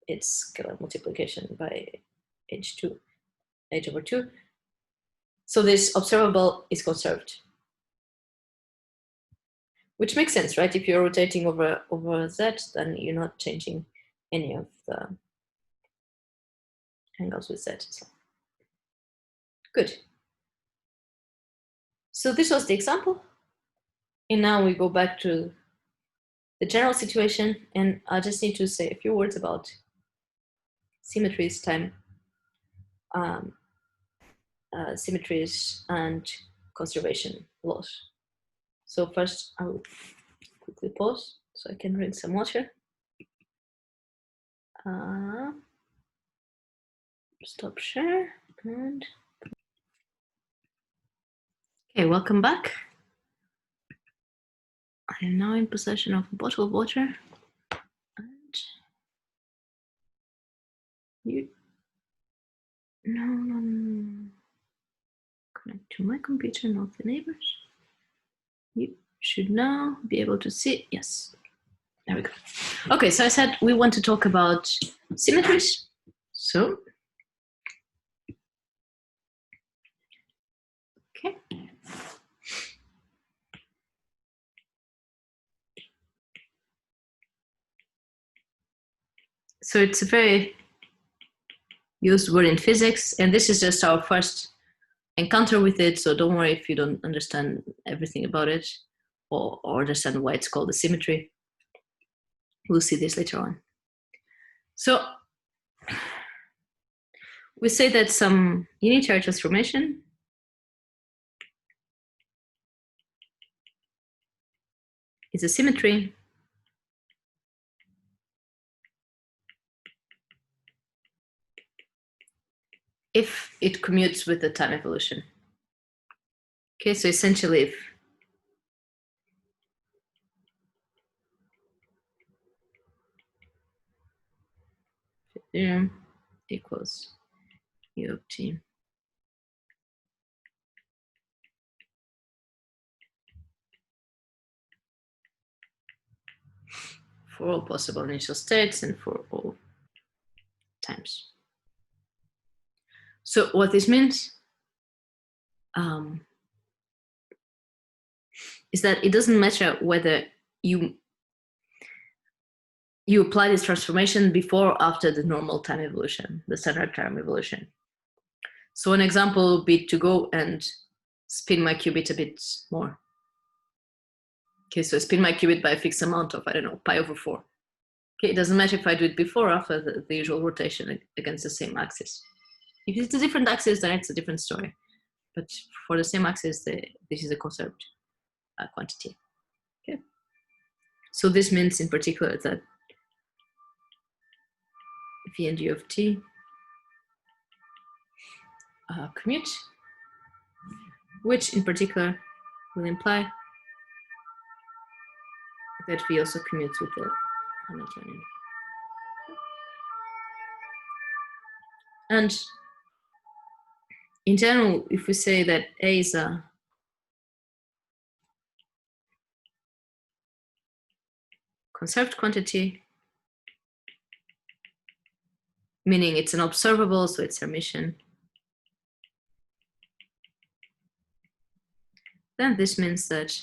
Speaker 1: it's scalar multiplication by h over 2. So this observable is conserved. Which makes sense, right? If you're rotating over z, then you're not changing any of the angles with z. So. Good. So this was the example. And now we go back to the general situation, and I just need to say a few words about symmetries, symmetries and conservation laws. So first I will quickly pause so I can drink some water. Stop share and okay, welcome back. I am now in possession of a bottle of water, and you no. Connect to my computer, not the neighbors. You should now be able to see. Yes, there we go. Okay, so I said we want to talk about symmetries. So, okay. So it's a very used word in physics, and this is just our first encounter with it. So don't worry if you don't understand everything about it or understand why it's called a symmetry. We'll see this later on. So we say that some unitary transformation is a symmetry if it commutes with the time evolution. Okay, so essentially if theorem equals u of t for all possible initial states and for all times. So what this means is that it doesn't matter whether you apply this transformation before or after the normal time evolution, the standard time evolution. So an example would be to go and spin my qubit a bit more. Okay, so spin my qubit by a fixed amount of, I don't know, pi over 4. Okay, it doesn't matter if I do it before or after the usual rotation against the same axis. If it's a different axis, then it's a different story. But for the same axis, this is a conserved quantity. Okay. So this means in particular that v and u of t commute, which in particular will imply that v also commutes with the Hamiltonian. And in general, if we say that A is a conserved quantity, meaning it's an observable, so it's Hermitian, then this means that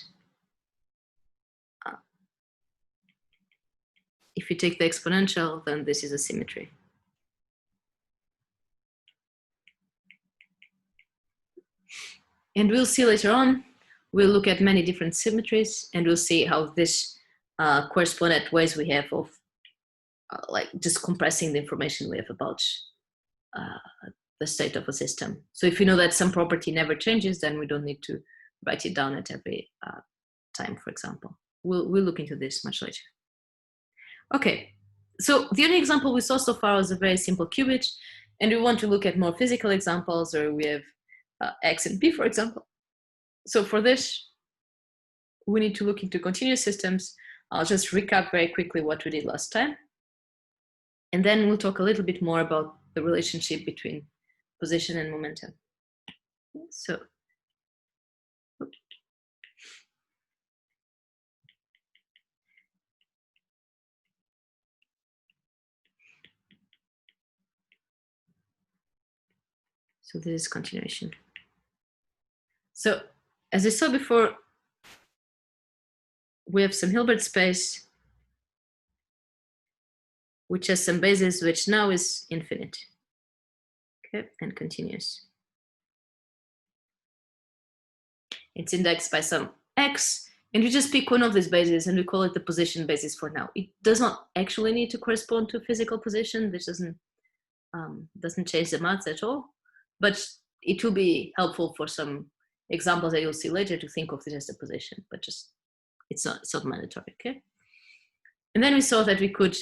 Speaker 1: if you take the exponential, then this is a symmetry. And we'll see later on, we'll look at many different symmetries and we'll see how this correspond at ways we have of like just compressing the information we have about the state of a system. So if you know that some property never changes, then we don't need to write it down at every time, for example. We'll look into this much later. Okay, so the only example we saw so far was a very simple qubit, and we want to look at more physical examples, or we have X and P, for example. So for this, we need to look into continuous systems. I'll just recap very quickly what we did last time. And then we'll talk a little bit more about the relationship between position and momentum. So this is continuation. So as I saw before, we have some Hilbert space, which has some basis, which now is infinite, okay, and continuous. It's indexed by some X, and you just pick one of these bases and we call it the position basis for now. It does not actually need to correspond to physical position. This doesn't change the maths at all, but it will be helpful for some examples that you'll see later to think of this as the position, but just it's not mandatory, okay? And then we saw that we could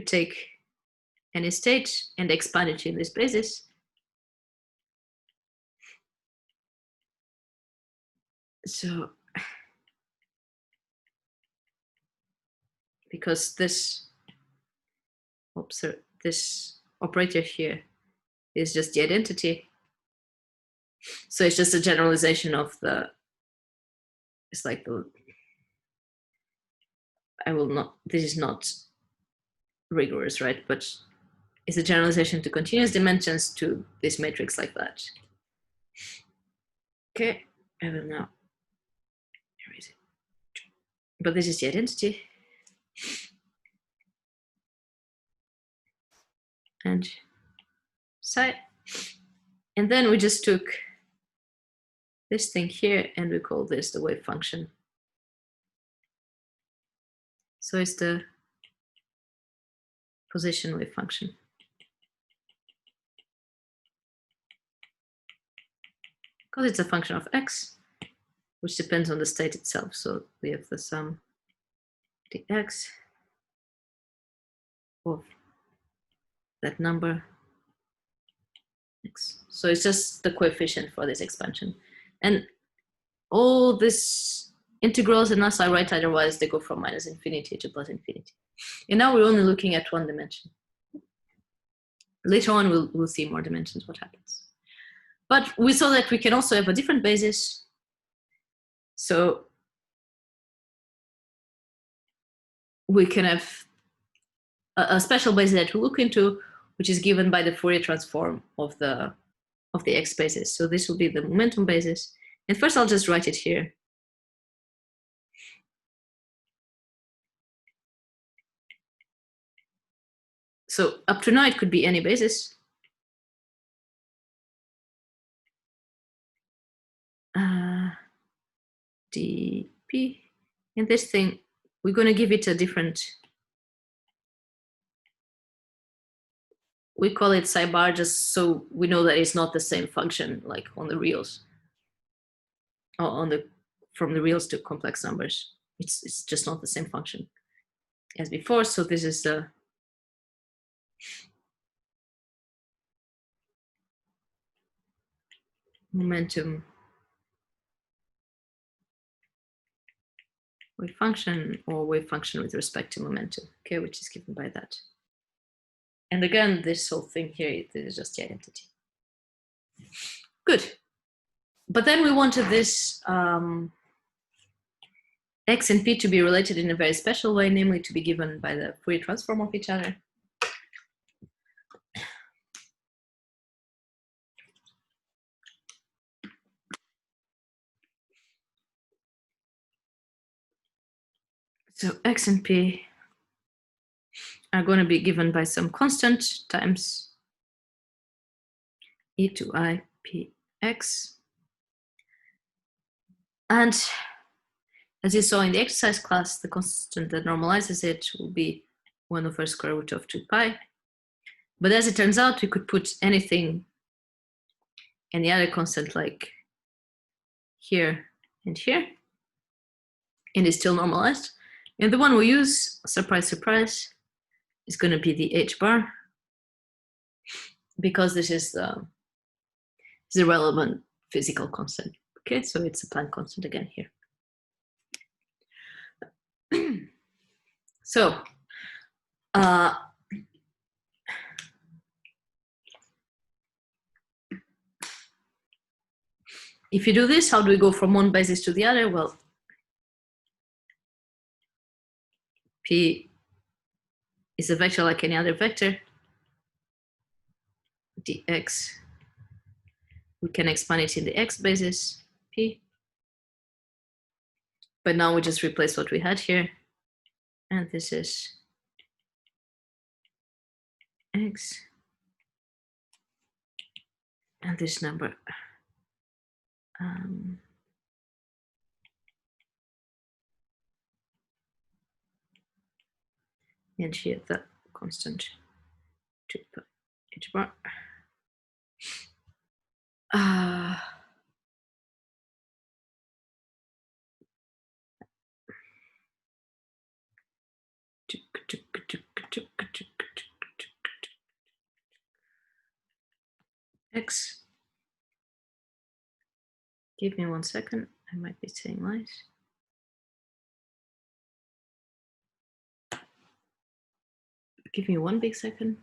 Speaker 1: take any state and expand it in this basis. So because this operator here is just the identity, so it's just a generalization of the, it's like the, this is not rigorous, right? But it's a generalization to continuous dimensions to this matrix like that. Okay, I will now erase it. But this is the identity. And psi. And then we just took this thing here and we call this the wave function. So it's the position wave function. Because it's a function of x, which depends on the state itself. So we have the sum dx of that number x. So it's just the coefficient for this expansion. And all these integrals, unless I write otherwise, they go from minus infinity to plus infinity. And now we're only looking at one dimension. Later on, we'll see more dimensions, what happens. But we saw that we can also have a different basis. So we can have a special basis that we'll look into, which is given by the Fourier transform of the x basis. So this will be the momentum basis. And first I'll just write it here. So up to now it could be any basis. dp. And this thing, we're going to give it a different, we call it psi bar just so we know that it's not the same function like on the reals, or on the from the reals to complex numbers. It's just not the same function as before. So this is the momentum wave function, or wave function with respect to momentum, okay, which is given by that. And again, this whole thing here, this is just the identity. Good. But then we wanted this x and p to be related in a very special way, namely to be given by the Fourier transform of each other. So x and p are going to be given by some constant times e to I p x. And as you saw in the exercise class, the constant that normalizes it will be 1 over square root of 2 pi. But as it turns out, we could put anything, any other constant like here and here, and it's still normalized. And the one we use, surprise, surprise, is going to be the h bar, because this is the relevant physical constant. Okay, so it's a Planck constant again here. So, if you do this, how do we go from one basis to the other? Well, P is a vector like any other vector. Dx, we can expand it in the x basis, P. But now we just replace what we had here. And this is x. And this number. And here the constant 2 pi h bar. X. Give me 1 second. I might be saying lies. Give me 1 big second.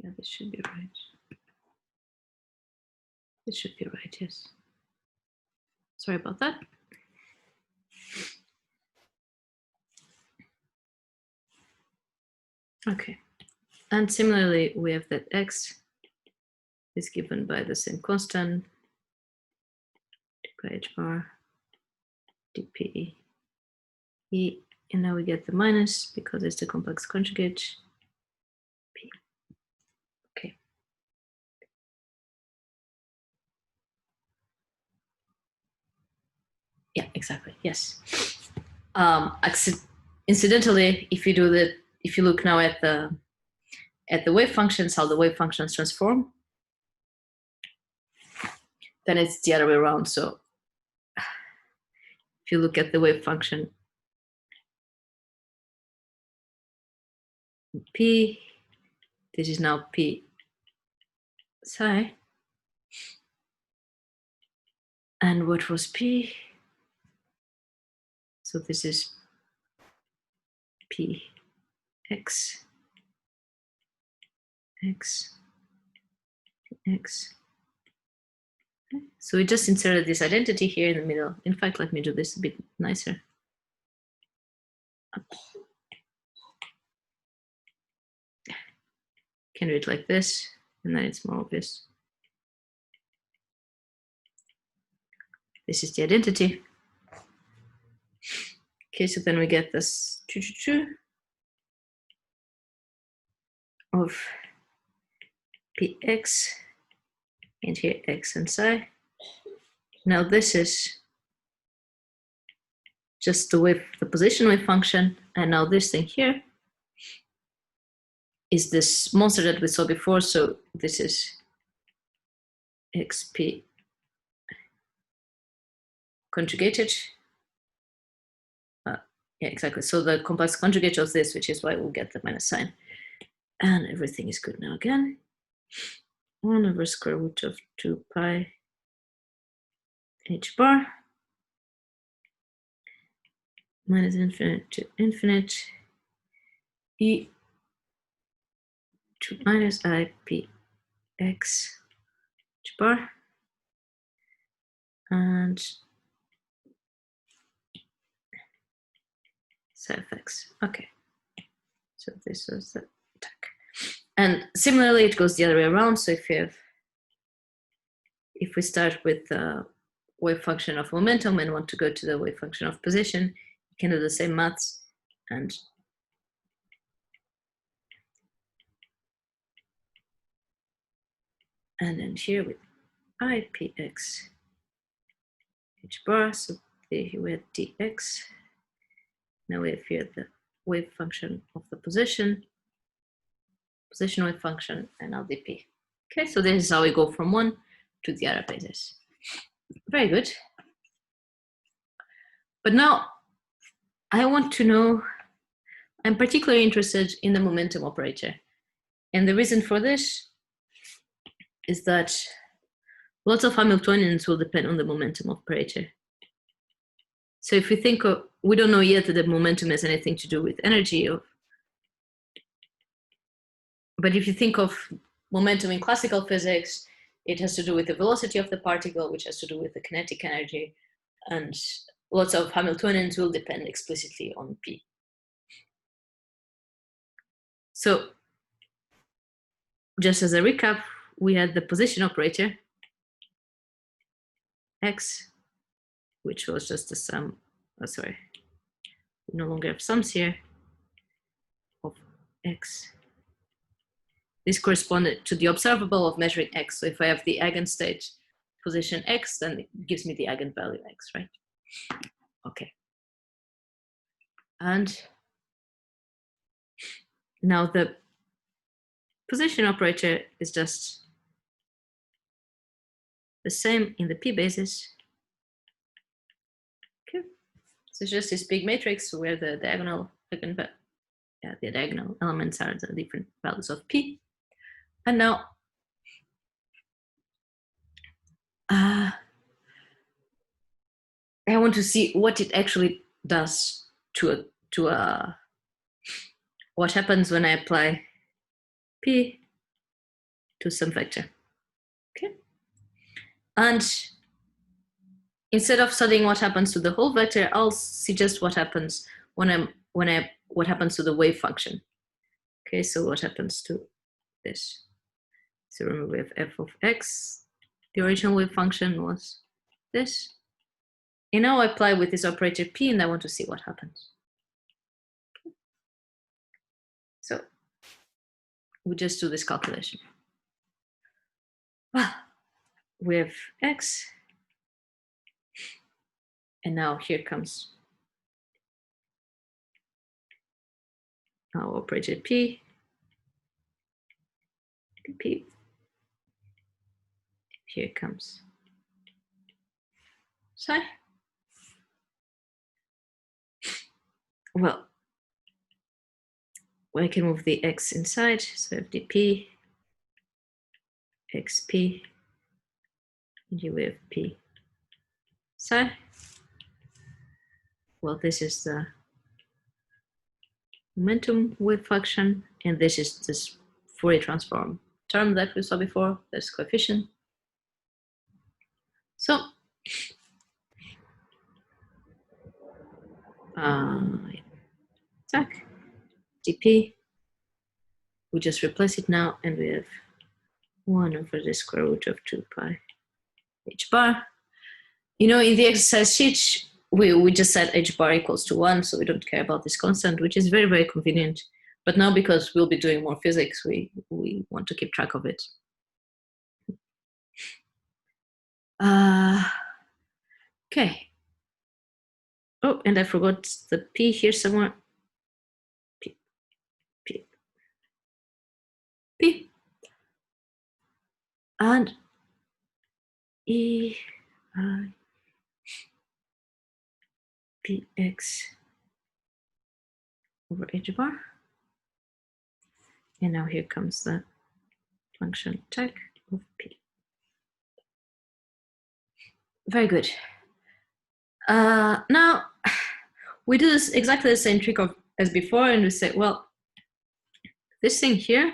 Speaker 1: Yeah, this should be right. This should be right, yes. Sorry about that. Okay. And similarly, we have that x is given by the same constant, pi h bar dp e, and now we get the minus because it's the complex conjugate p. Okay. Yeah, exactly. Yes. Incidentally, if you look now at the wave functions, how the wave functions transform, then it's the other way around. So if you look at the wave function p, this is now p psi, and what was p? So this is p x x x. So we just inserted this identity here in the middle. In fact, let me do this a bit nicer. Can do it like this, and then it's more obvious. This is the identity. Okay, so then we get this of px, and here x and psi. Now this is just the position wave function, and now this thing here is this monster that we saw before. So this is xp conjugated. Yeah, exactly. So the complex conjugate of this, which is why we'll get the minus sign. And everything is good now again. 1 over square root of 2 pi h bar minus infinite to infinite e to minus I p x h bar, and psi of x. Okay, so this was the attack. And similarly, it goes the other way around. So if we start with the wave function of momentum and want to go to the wave function of position, you can do the same maths, and then here with IPX h bar, so there we had dx. Now we have here the wave function of the position wave function, and now dp. Okay, so this is how we go from one to the other basis. Very good. But now I want to know, I'm particularly interested in the momentum operator. And the reason for this is that lots of Hamiltonians will depend on the momentum operator. So if we think of, we don't know yet that the momentum has anything to do with energy, but if you think of momentum in classical physics, it has to do with the velocity of the particle, which has to do with the kinetic energy. And lots of Hamiltonians will depend explicitly on P. So just as a recap, we had the position operator, X, which was just the sum, sorry, we no longer have sums here, of X. This corresponded to the observable of measuring X. So if I have the eigenstate position X, then it gives me the eigenvalue X, right? Okay. And now the position operator is just the same in the P basis. Okay. So it's just this big matrix where the diagonal elements are the different values of P. And now I want to see what it actually does to what happens when I apply P to some vector. Okay. And instead of studying what happens to the whole vector, I'll see just what happens what happens to the wave function. Okay, so what happens to this? So remember we have f of x. The original wave function was this. And now I apply with this operator P, and I want to see what happens. So we just do this calculation. Well, we have X, and now here comes our operator P, P. Here comes psi. Well, I can move the X inside, so I have dP, XP, and you have P psi. Well, this is the momentum wave function, and this is this Fourier transform term that we saw before, this coefficient. So, dP, we just replace it now, and we have 1 over the square root of 2 pi h bar. You know, in the exercise sheet, we just set h bar equals to 1, so we don't care about this constant, which is very, very convenient. But now, because we'll be doing more physics, we want to keep track of it. Okay. Oh, and I forgot the P here somewhere. P. And E, I, Px over h bar. And now here comes the function tech of P. Very good. Now, we do this exactly the same trick as before, and we say, well, this thing here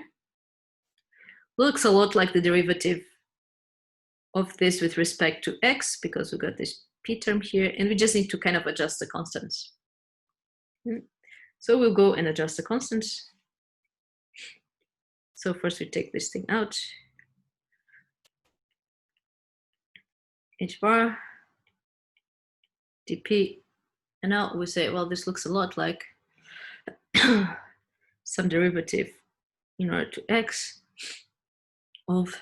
Speaker 1: looks a lot like the derivative of this with respect to x, because we got this p term here, and we just need to kind of adjust the constants. So we'll go and adjust the constants. So first we take this thing out. H bar, dp, and now we say, well, this looks a lot like some derivative in order to x of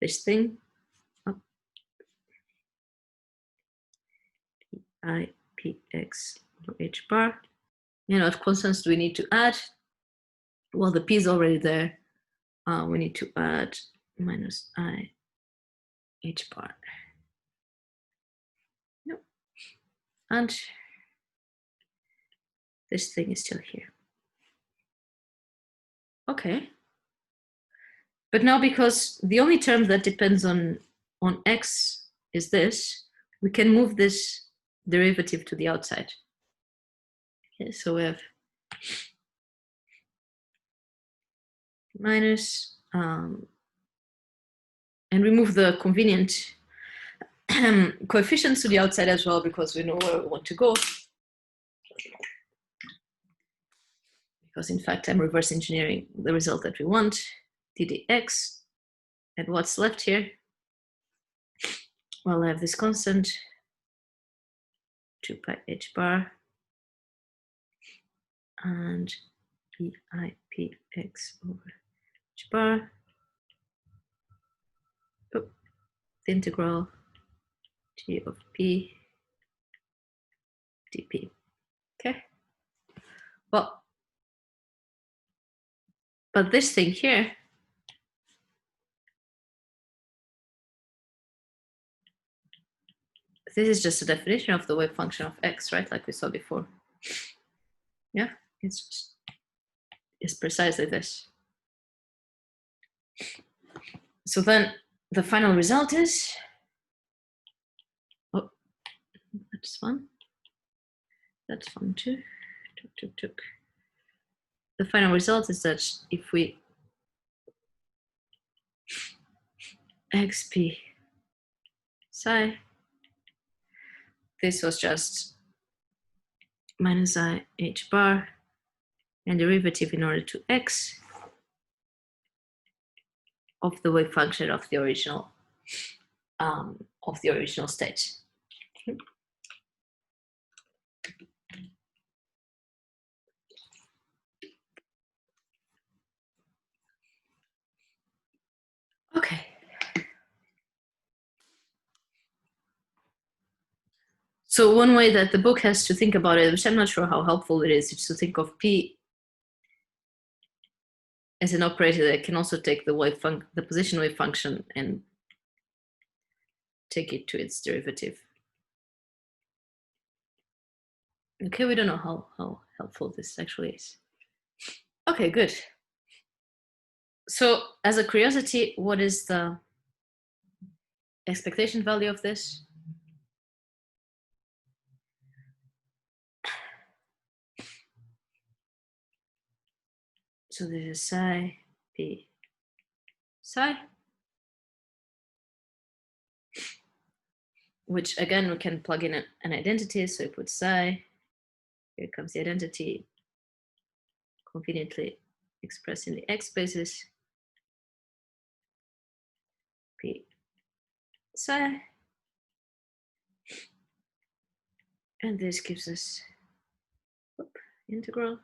Speaker 1: this thing, I px over h bar. You know, what constants do we need to add? Well, the p is already there. We need to add minus I h bar. Yep. And this thing is still here. Okay. But now, because the only term that depends on x is this, we can move this derivative to the outside. Okay, so we have minus, and remove the convenient coefficients to the outside as well, because we know where we want to go. Because in fact, I'm reverse engineering the result that we want, ddx, and what's left here? Well, I have this constant, 2 pi h bar, and eipx over h bar. Oh, the integral t of p dp. Okay. Well, but this thing here, this is just a definition of the wave function of x, right? Like we saw before. Yeah, it's precisely this. So then the final result is, oh, that's fun. That's fun too. The final result is that if we xp psi, this was just minus I h bar and derivative in order to x of the wave function of the original of the original state. Okay. So one way that the book has to think about it, which I'm not sure how helpful it is to think of P as an operator that can also take the position wave function and take it to its derivative. Okay, we don't know how helpful this actually is. Okay, good. So as a curiosity, what is the expectation value of this? So this is psi p psi, which again we can plug in an identity. So we put psi, here comes the identity, conveniently expressed in the x basis, p psi, and this gives us integral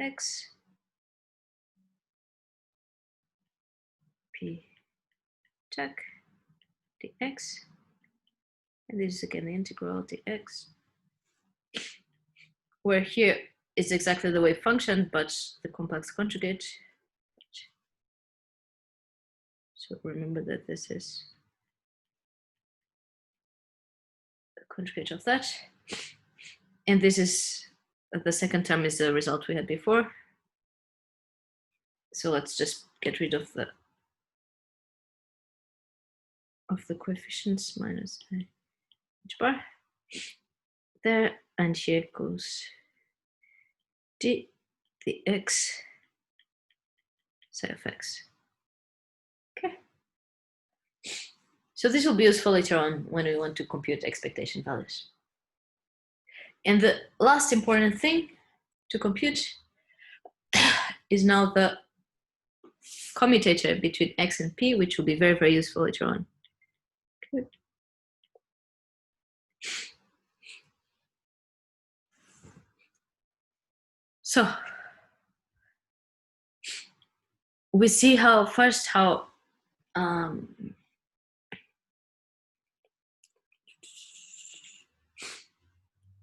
Speaker 1: x p check dx, and this is again the integral dx, where here is exactly the wave function, but the complex conjugate. So remember that this is the conjugate of that. And this is, the second term is the result we had before. So let's just get rid of the coefficients minus h bar there, and here goes the x psi of x. Okay. So this will be useful later on when we want to compute expectation values. And the last important thing to compute is now the commutator between x and p, which will be very, very useful later on. Okay. So we see how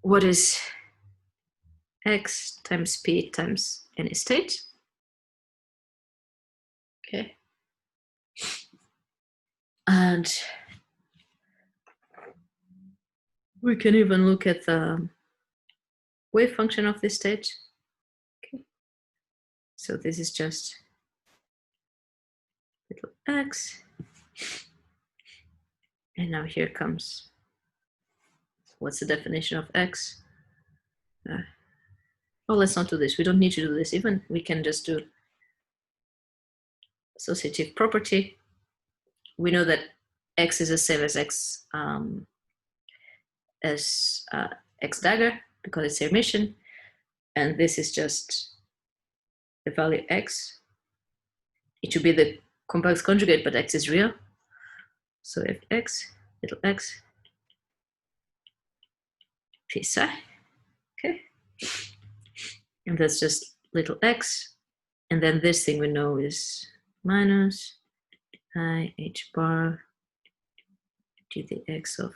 Speaker 1: what is x times p times any state. Okay. And we can even look at the wave function of this state. Okay. So this is just little x. And now here comes, what's the definition of x? Well, let's not do this. We don't need to do this even. We can just do associative property. We know that x is the same as x x dagger because it's Hermitian, and this is just the value x. It should be the complex conjugate, but x is real. So if x, little x, p psi, okay, and that's just little x, and then this thing we know is minus I h bar to the x of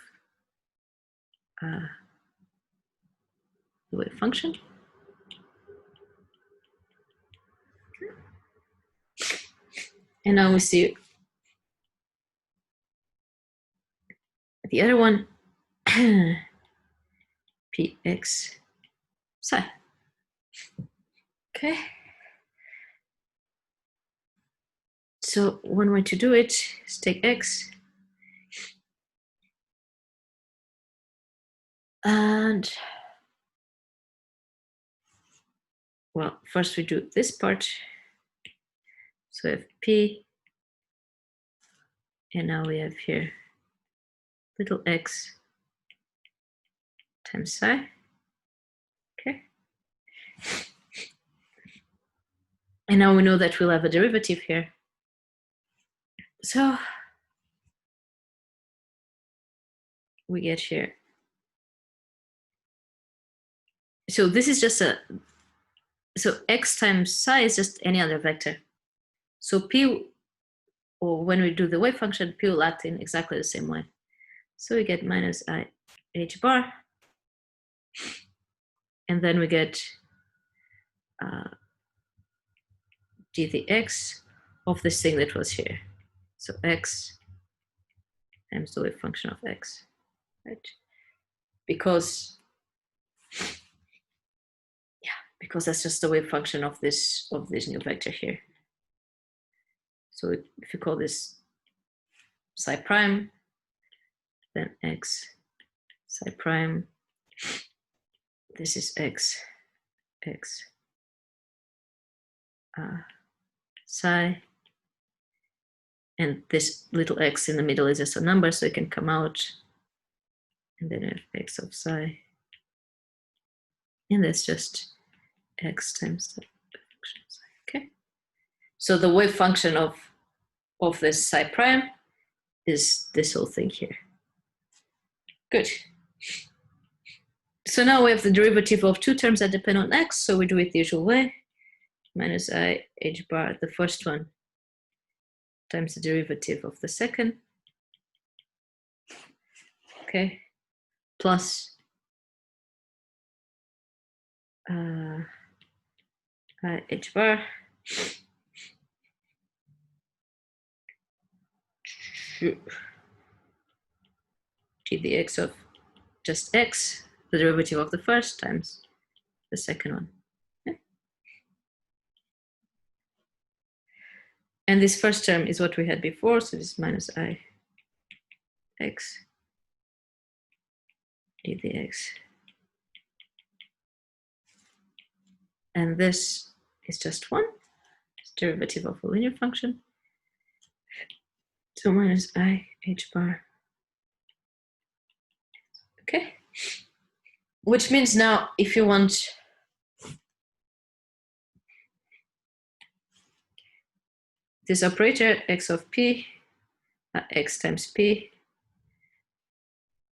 Speaker 1: the wave function. And now we see the other one, px psi. Okay. So one way to do it is take x and, well, first we do this part. So we have p, and now we have here little x times psi. Okay. And now we know that we'll have a derivative here. So we get here. So this is just so x times psi is just any other vector. So p, or when we do the wave function, p will act in exactly the same way. So we get minus I h bar, and then we get d the x of this thing that was here. So x times the wave function of x, right? Because that's just the wave function of this new vector here. So if you call this psi prime, then x psi prime, this is x psi, and this little x in the middle is just a number, so it can come out, and then I have x of psi, and that's just x times the function of psi. Okay, so the wave function of this psi prime is this whole thing here. Good. So now we have the derivative of two terms that depend on x, so we do it the usual way. Minus I h bar, the first one, times the derivative of the second. Okay, plus I h bar g dx of just x, the derivative of the first times the second one. Okay. And this first term is what we had before, so this is minus I x d dx. And this is just one, it's derivative of a linear function. So minus I h bar. Okay. Which means now if you want this operator x of p, x times p,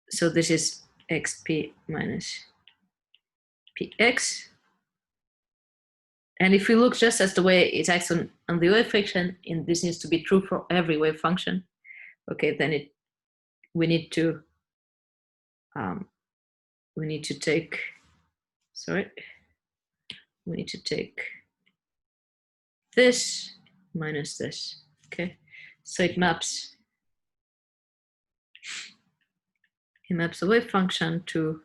Speaker 1: so this is xp minus px. And if we look just as the way it acts on the wave function, and this needs to be true for every wave function, okay, then we need to take, we need to take this minus this, okay? So it maps the wave function to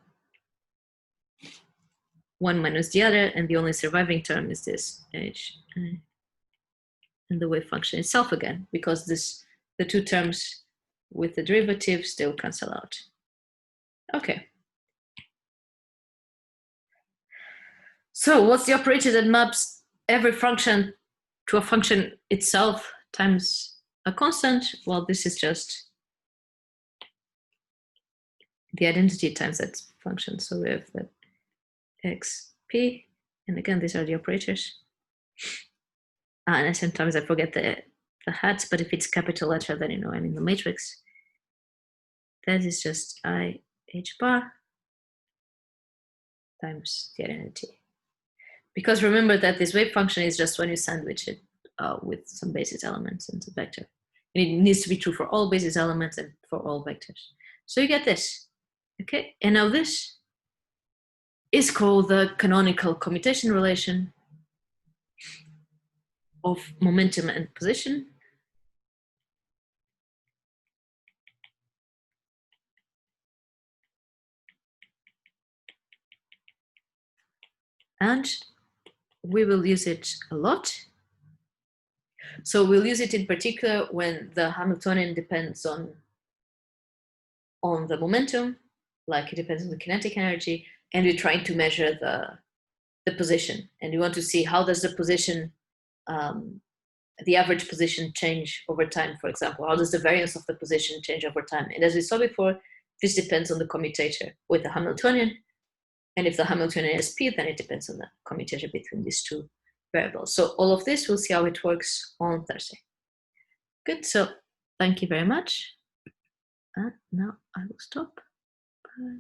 Speaker 1: one minus the other, and the only surviving term is this h, and the wave function itself again, because the two terms with the derivatives, they'll cancel out. Okay. So what's the operator that maps every function to a function itself times a constant? Well, this is just the identity times that function. So we have that xp, and again, these are the operators. And sometimes I forget the hats, but if it's capital letter, then you know I'm in the matrix. That is just I h bar times the identity. Because remember that this wave function is just when you sandwich it with some basis elements into vector. And it needs to be true for all basis elements and for all vectors. So you get this, okay? And now this is called the canonical commutation relation of momentum and position. And we will use it a lot. So we'll use it in particular when the Hamiltonian depends on the momentum, like it depends on the kinetic energy, and we're trying to measure the position. And we want to see how does the position, the average position change over time, for example. How does the variance of the position change over time? And as we saw before, this depends on the commutator with the Hamiltonian. And if the Hamiltonian is p, then it depends on the commutator between these two variables. So all of this, we'll see how it works on Thursday. Good, so thank you very much. And now I will stop. Bye.